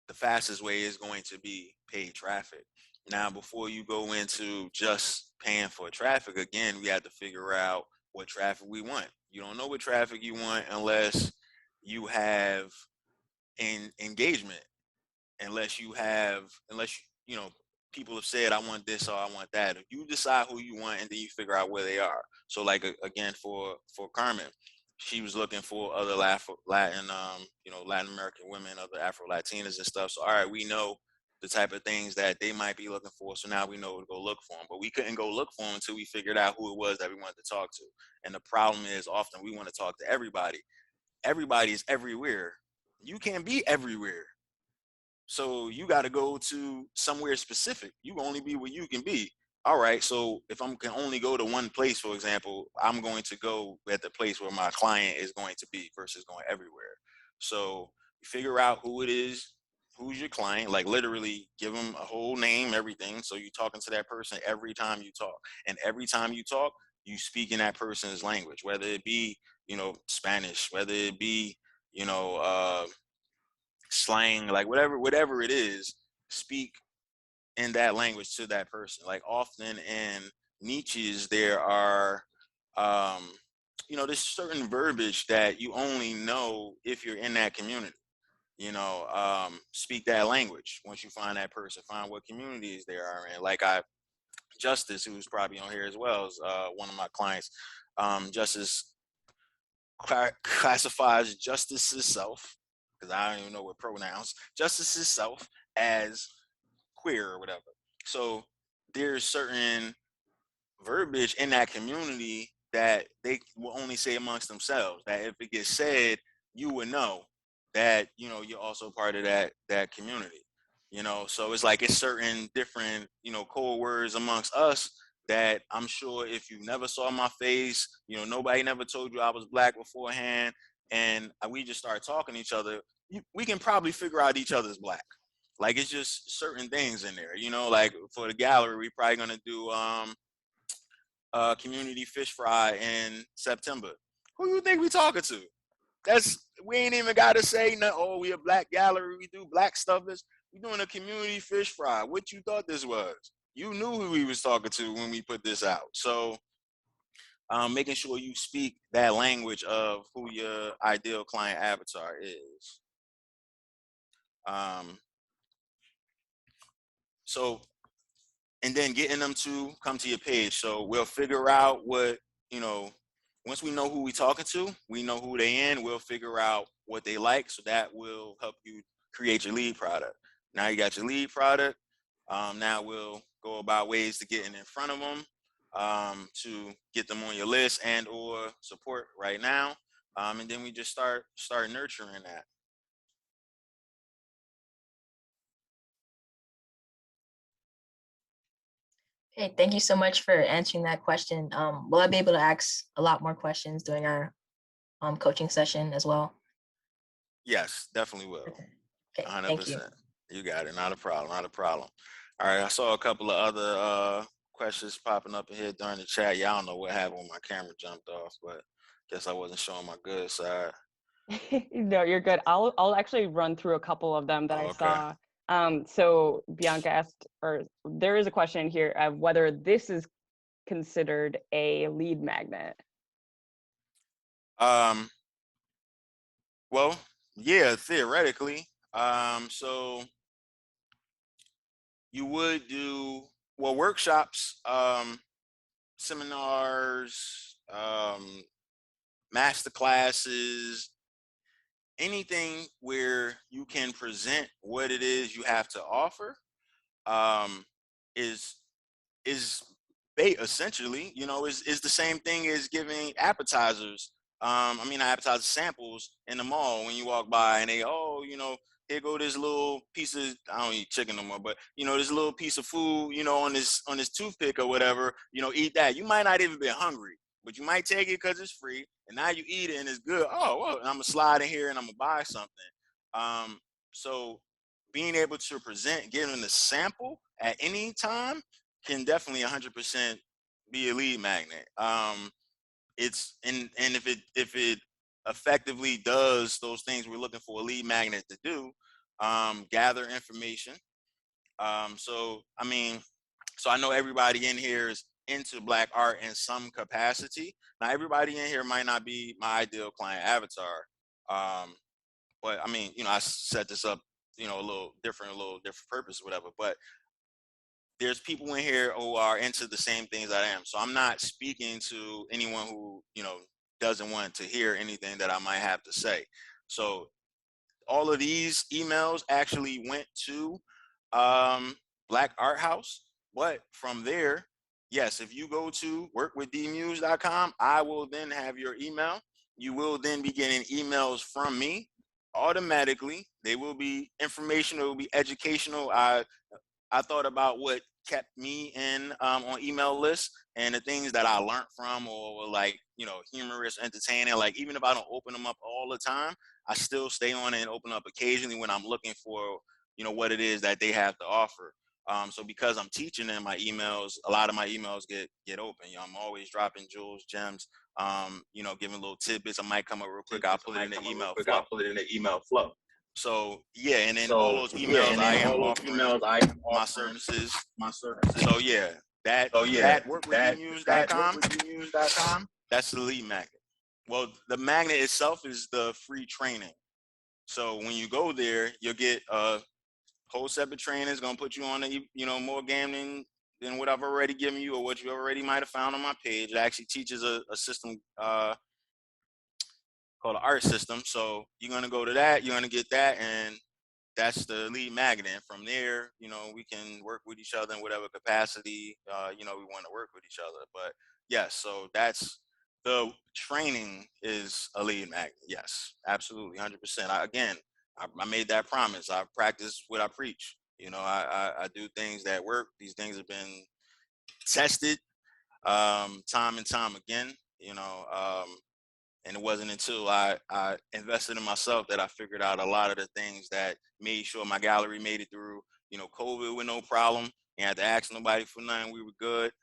the fastest way is going to be paid traffic. Now, before you go into just paying for traffic, again, we have to figure out what traffic we want. You don't know what traffic you want unless you have engagement, people have said, I want this or I want that. If you decide who you want and then you figure out where they are. So like, again, for Carmen, she was looking for other Latin American women, other Afro Latinas and stuff. So, all right, we know the type of things that they might be looking for. So now we know to go look for them, but we couldn't go look for them until we figured out who it was that we wanted to talk to. And the problem is often we want to talk to everybody. Everybody is everywhere. You can't be everywhere. So you got to go to somewhere specific. You can only be where you can be. All right. So if I can only go to one place, for example, I'm going to go at the place where my client is going to be versus going everywhere. So you figure out who it is, who's your client, like literally give them a whole name, everything. So you're talking to that person every time you talk. And every time you talk, you speak in that person's language, whether it be, Spanish, whether it be, you know, slang, like whatever it is, speak in that language to that person. Like often in niches, there are, there's certain verbiage that you only know if you're in that community. Speak that language. Once you find that person, find what communities they are in. Like Justice, who's probably on here as well, is one of my clients. Justice classifies Justice's self, because I don't even know what pronouns, Justice's self as queer or whatever. So there's certain verbiage in that community that they will only say amongst themselves, that if it gets said, you would know that, you're also part of that community. So it's like it's certain different, code words amongst us that I'm sure if you never saw my face, nobody never told you I was Black beforehand, and we just start talking to each other, we can probably figure out each other's Black. Like it's just certain things in there, like for the gallery, we're probably gonna do community fish fry in September. Who you think we talking to? We ain't even gotta say no, oh, we a Black gallery, we do Black stuff. We doing a community fish fry. What you thought this was? You knew who we was talking to when we put this out. So making sure you speak that language of who your ideal client avatar is. So, and then getting them to come to your page. So we'll figure out what, once we know who we talking to, we know who they in, we'll figure out what they like. So that will help you create your lead product. Now you got your lead product. Now we'll go about ways to getting in front of them, to get them on your list and or support right now. And then we just start nurturing that. Hey, thank you so much for answering that question. Will I be able to ask a lot more questions during our coaching session as well? Yes, definitely will. Okay, 100%. thank you. You got it. Not a problem. Not a problem. All right. I saw a couple of other questions popping up in here during the chat. Yeah, I don't know what happened when my camera jumped off, but guess I wasn't showing my good side. No, you're good. I'll actually run through a couple of them that I saw. So Bianca asked, or there is a question here of whether this is considered a lead magnet. Well, yeah, theoretically. So you would do workshops, seminars, master classes, anything where you can present what it is you have to offer, is bait essentially. Is the same thing as giving appetizers. Appetizer samples in the mall when you walk by, and they, here go this little piece of, I don't eat chicken no more, but this little piece of food, on this toothpick or whatever, eat that. You might not even be hungry, but you might take it because it's free, and now you eat it and it's good. Oh, well, and I'm gonna slide in here and I'm gonna buy something. So being able to present, giving a sample at any time can definitely 100% be a lead magnet. If it effectively does those things we're looking for a lead magnet to do, gather information. So I know everybody in here is into Black art in some capacity. Now everybody in here might not be my ideal client avatar, but I set this up, a little different purpose, whatever. But there's people in here who are into the same things I am. So I'm not speaking to anyone who, doesn't want to hear anything that I might have to say. So all of these emails actually went to BlkArthouse. But from there, yes, if you go to workwithdmuse.com, I will then have your email. You will then be getting emails from me automatically. They will be informational, it will be educational. I thought about what kept me in on email lists and the things that I learned from, or like, you know, humorous, entertaining. Like, even if I don't open them up all the time, I still stay on it and open up occasionally when I'm looking for, you know, what it is that they have to offer. So because I'm teaching in my emails, a lot of my emails get open. You know, I'm always dropping jewels, gems, you know, giving little tidbits. I might come up real quick. I'll put it in the email flow. So yeah, and then all those emails I am offering my services. So yeah, that workwithmuse.com, that's the lead magnet. Well, the magnet itself is the free training. So when you go there, you'll get a whole separate training. It's gonna put you on a, you know, more game than what I've already given you or what you already might have found on my page. It actually teaches a system called an art system. So you're gonna go to that, you're gonna get that, and that's the lead magnet. And from there, you know, we can work with each other in whatever capacity, you know, we want to work with each other. But yes, so that's the training is a lead magnet. Yes, absolutely, 100%. I made that promise. I practice what I preach. You know, I do things that work. These things have been tested time and time again. You know, and it wasn't until I invested in myself that I figured out a lot of the things that made sure my gallery made it through, you know, COVID with no problem. And had to ask nobody for nothing. We were good.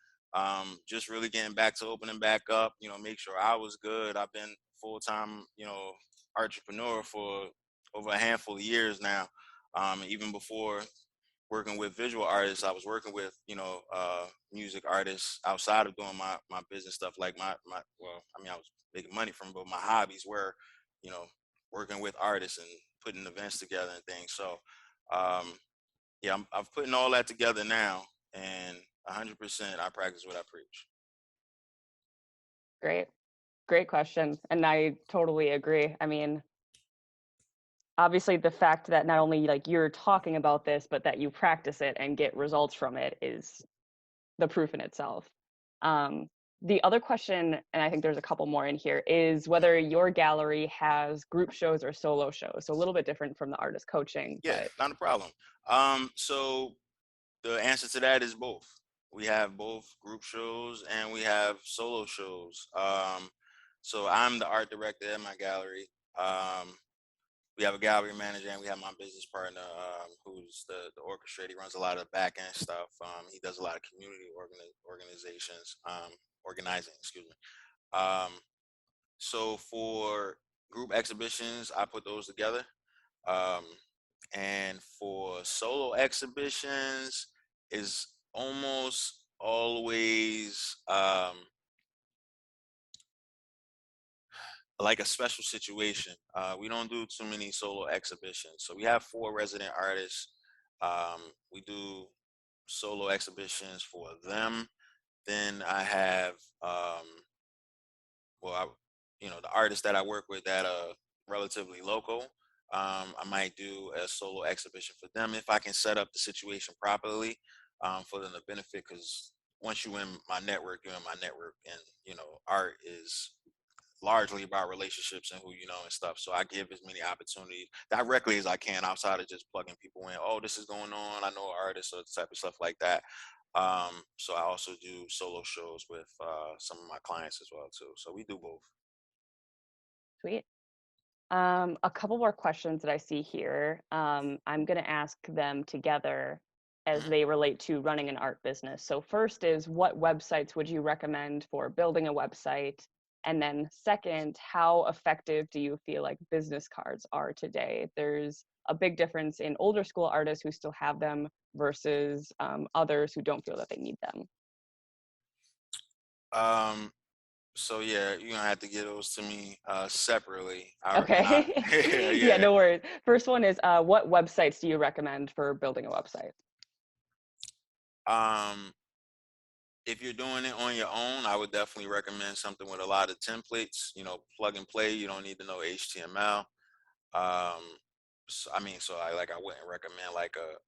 Just really getting back to opening back up, you know, make sure I was good. I've been full-time, you know, entrepreneur for over a handful of years now. Even before working with visual artists, I was working with, you know, music artists outside of doing my business stuff. Like well, I mean, I was making money from, but my hobbies were, you know, working with artists and putting events together and things. So, yeah, I'm putting all that together now, and 100% I practice what I preach. Great question. And I totally agree. I mean, obviously the fact that not only like you're talking about this, but that you practice it and get results from it is the proof in itself. The other question, and I think there's a couple more in here, is whether your gallery has group shows or solo shows. So a little bit different from the artist coaching. Yeah, But not a problem. So the answer to that is both. We have both group shows and we have solo shows. So I'm the art director at my gallery. We have a gallery manager and we have my business partner, who's the orchestrator. He runs a lot of the back end stuff. He does a lot of community organizing, excuse me. So for group exhibitions, I put those together. Um, and for solo exhibitions is almost always like a special situation. We don't do too many solo exhibitions. So we have 4 resident artists. We do solo exhibitions for them. Then I have, you know, the artists that I work with that are relatively local. I might do a solo exhibition for them if I can set up the situation properly, for them to benefit. Because once you're in my network, you're in my network, and you know, art is largely about relationships and who you know and stuff. So I give as many opportunities directly as I can outside of just plugging people in. Oh, this is going on. I know artists or type of stuff like that. So I also do solo shows with some of my clients as well too. So we do both. sweet. A couple more questions that I see here. I'm going to ask them together as they relate to running an art business. So first is, what websites would you recommend for building a website? And then second, how effective do you feel like business cards are today? There's a big difference in older school artists who still have them versus others who don't feel that they need them. So yeah, you're gonna have to get those to me separately. Okay. Yeah, Yeah, no worries. First one is, what websites do you recommend for building a website? If you're doing it on your own, I would definitely recommend something with a lot of templates. You know, plug and play. You don't need to know HTML. So I wouldn't recommend like a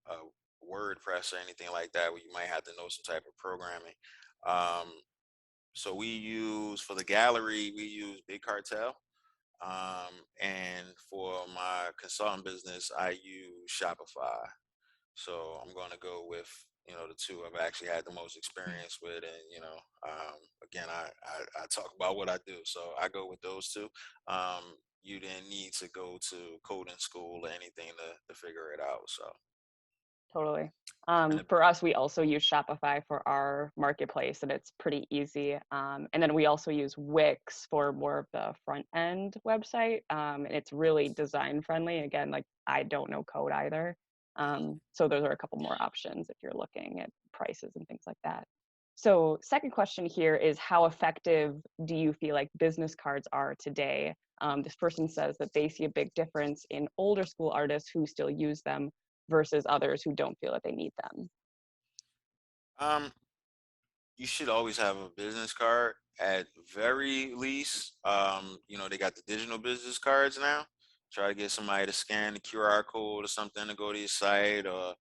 WordPress or anything like that, where you might have to know some type of programming. So we use, for the gallery, we use BlkArthouse. And for my consulting business, I use Shopify. So I'm going to go with, the two I've actually had the most experience with. And, again, I talk about what I do. So I go with those two. You didn't need to go to coding school or anything to figure it out. So Totally. and For us, we also use Shopify for our marketplace, and it's pretty easy. And then we also use Wix for more of the front end website. And it's really design friendly. Again, like I don't know code either. So those are a couple more options if you're looking at prices and things like that. So second question here is, how effective do you feel like business cards are today? This person says that they see a big difference in older school artists who still use them versus others who don't feel that they need them. you should always have a business card at very least. They got the digital business cards now. Try to get somebody to scan the QR code or something to go to your site, or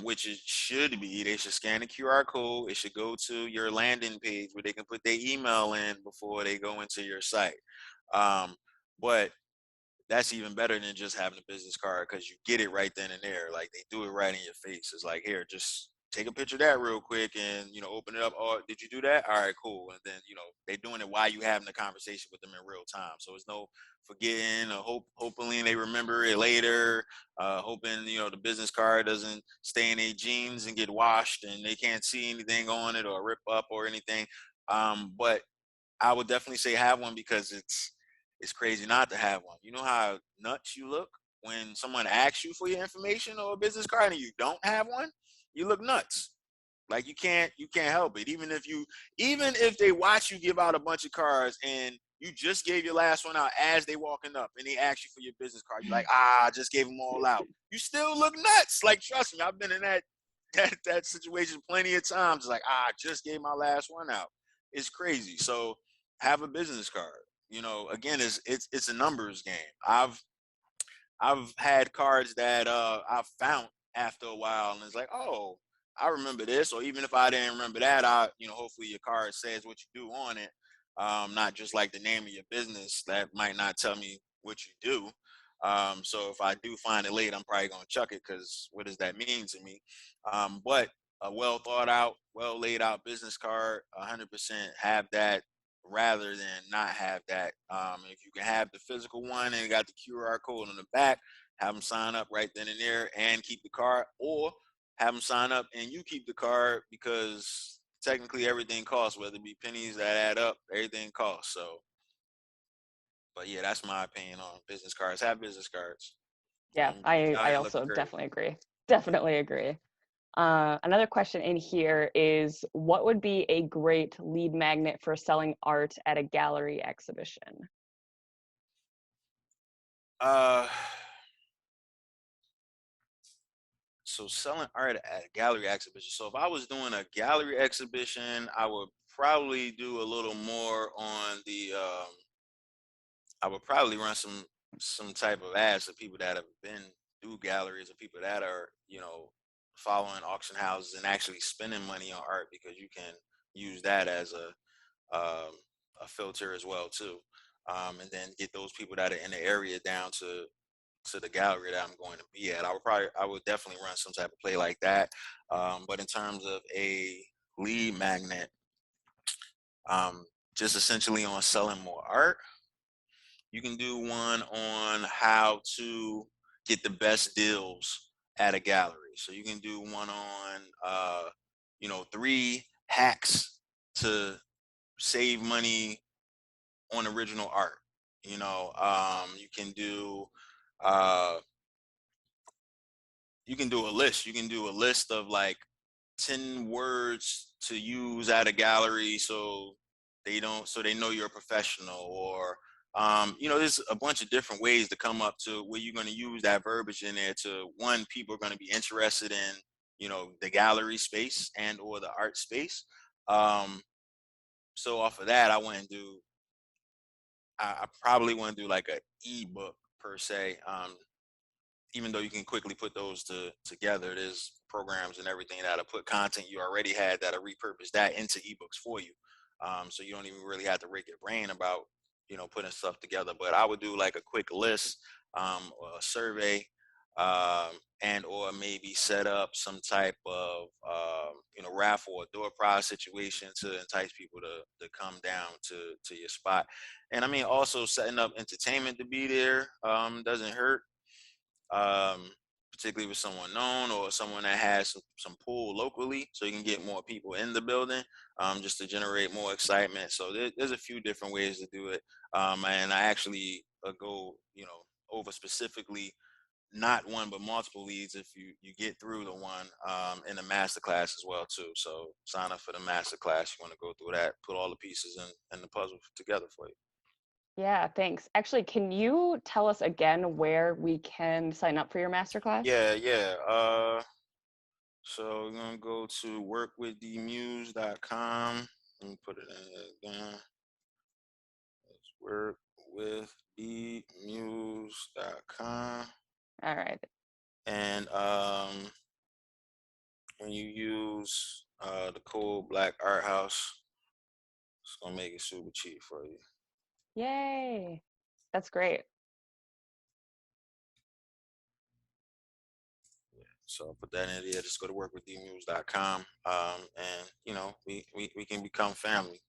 which it should be. They should scan the QR code. It should go to your landing page where they can put their email in before they go into your site. But that's even better than just having a business card, because you get it right then and there. Like, they do it right in your face. It's like, here, just take a picture of that real quick and, open it up. Oh, did you do that? All right, cool. And then, they're doing it while you having the conversation with them in real time. So it's no forgetting, or hopefully they remember it later, hoping, the business card doesn't stay in their jeans and get washed and they can't see anything on it or rip up or anything. But I would definitely say have one, because it's crazy not to have one. You know how nuts you look when someone asks you for your information or a business card and you don't have one? You look nuts. Like, you can't help it. Even if they watch you give out a bunch of cards and you just gave your last one out as they walking up and they ask you for your business card, you're like, I just gave them all out. You still look nuts. Like, trust me, I've been in that situation plenty of times. Like, I just gave my last one out. It's crazy. So have a business card. Again, it's a numbers game. I've had cards that I found after a while, and it's like, oh, I remember this. Or even if I didn't remember that, hopefully your card says what you do on it, not just like the name of your business. That might not tell me what you do. So if I do find it late, I'm probably gonna chuck it, because what does that mean to me? But a well thought out, well laid out business card, 100% have that, rather than not have that. If you can have the physical one and it got the QR code on the back, have them sign up right then and there and keep the card, or have them sign up and you keep the card, because technically everything costs, whether it be pennies that add up, everything costs. So, but yeah, that's my opinion on business cards. Have business cards. Yeah, I also definitely agree. Definitely agree. Another question in here is, what would be a great lead magnet for selling art at a gallery exhibition? So selling art at a gallery exhibition. So if I was doing a gallery exhibition, I would probably do a little more on the I would probably run some type of ads to people that have been through galleries, or people that are, following auction houses and actually spending money on art, because you can use that as a filter as well too. And then get those people that are in the area down to the gallery that I'm going to be at. I would definitely run some type of play like that. But in terms of a lead magnet, just essentially on selling more art, you can do one on how to get the best deals at a gallery. So you can do one on, 3 hacks to save money on original art. You can do uh, a list. You can do a list of like 10 words to use at a gallery, so they know you're a professional. Or there's a bunch of different ways to come up to where you're going to use that verbiage in there to, one, people are going to be interested in the gallery space and or the art space. So off of that, I probably want to do like an ebook per se. Even though you can quickly put those together, there's programs and everything that'll put content you already had that'll repurpose that into ebooks for you. So you don't even really have to rake your brain about putting stuff together. But I would do like a quick list, or a survey, and or maybe set up some type of raffle or door prize situation to entice people to come down to your spot. And I mean, also setting up entertainment to be there doesn't hurt, um, particularly with someone known or someone that has some pull locally, so you can get more people in the building, just to generate more excitement. So there's a few different ways to do it, and I actually go over specifically not one but multiple leads if you get through the one, in the masterclass as well too. So sign up for the masterclass. You want to go through that, put all the pieces in the puzzle together for you. Yeah, thanks. Actually, can you tell us again where we can sign up for your masterclass? Yeah. So we're gonna go to workwithdmuse.com. Let me put it in again. It's workwithdmuse.com. All right. And when you use the code BlkArthouse, it's gonna make it super cheap for you. Yay. That's great. So put that in there. Just go to workwithdmuse.com, and we can become family.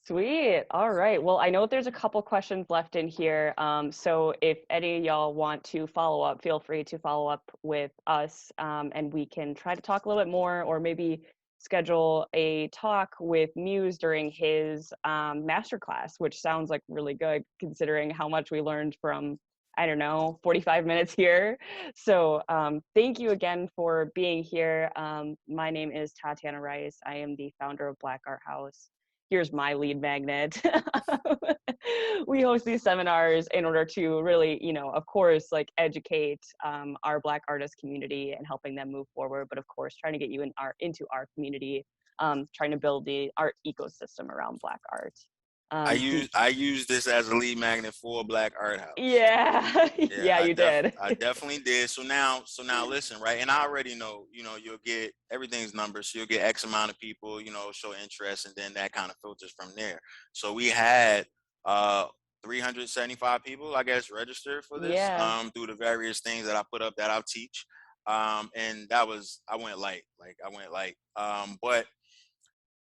Sweet. All right. Well, I know there's a couple questions left in here. So if any of y'all want to follow up, feel free to follow up with us, and we can try to talk a little bit more, or maybe schedule a talk with Muse during his masterclass, which sounds like really good considering how much we learned from, I don't know, 45 minutes here. So thank you again for being here. My name is Tatiana Rice. I am the founder of BlkArthouse. Here's my lead magnet. We host these seminars in order to really, of course, like educate our Black artist community and helping them move forward. But of course, trying to get you into our community, trying to build the art ecosystem around Black art. I use this as a lead magnet for BlkArthouse. Yeah, yeah, you did. I definitely did. So now listen, right? And I already know, you'll get everything's numbers. So you'll get X amount of people, show interest, and then that kind of filters from there. So we had 375 people, I guess, registered for this, through the various things that I put up that I'll teach. And I went light. But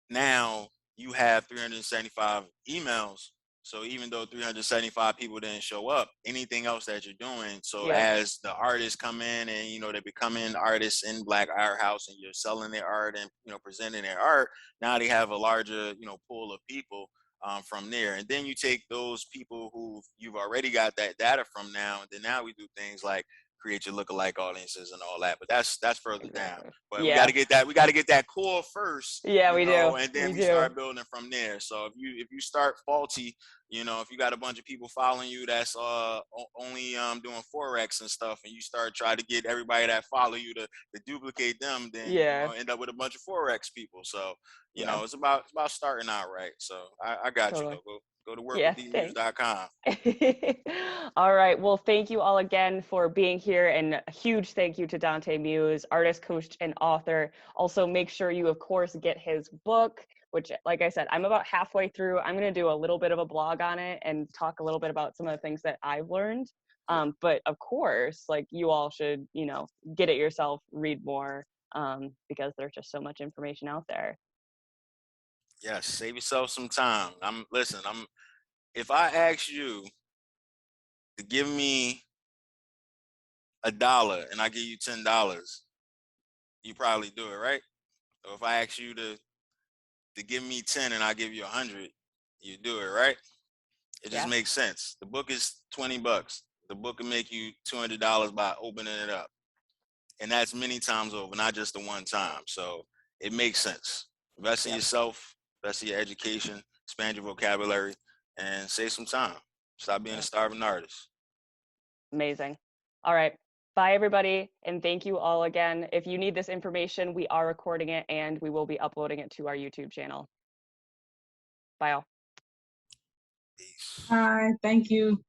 now you have 375 emails. So even though 375 people didn't show up, anything else that you're doing, so as the artists come in and, they becoming artists in BlkArthouse and you're selling their art and, presenting their art, now they have a larger, pool of people from there. And then you take those people who you've already got that data from now, and then now we do things like create your lookalike audiences and all that, but that's further down. But we got to get that core first. Yeah, we do. And then we start building from there. So if you start faulty, if you got a bunch of people following you that's only doing Forex and stuff, and you start trying to get everybody that follow you to duplicate them, then you end up with a bunch of Forex people. So it's about starting out right. So I got you. Go to workwithdmuse.com. All right. Well, thank you all again for being here, and a huge thank you to Dontae Muse, artist, coach, and author. Also, make sure you, of course, get his book, which, like I said, I'm about halfway through. I'm going to do a little bit of a blog on it and talk a little bit about some of the things that I've learned. But of course, like, you all should, get it yourself, read more, because there's just so much information out there. Yes, save yourself some time. If I ask you to give me $1 and I give you $10, you probably do it, right? Or if I ask you to give me 10 and I give you 100, you do it, right? It just makes sense. The book is $20. The book can make you $200 by opening it up. And that's many times over, not just the one time. So it makes sense. Invest in yourself, invest in your education, expand your vocabulary, and save some time. Stop being a starving artist. Amazing. All right. Bye, everybody. And thank you all again. If you need this information, we are recording it and we will be uploading it to our YouTube channel. Bye, all. Peace. Hi, thank you.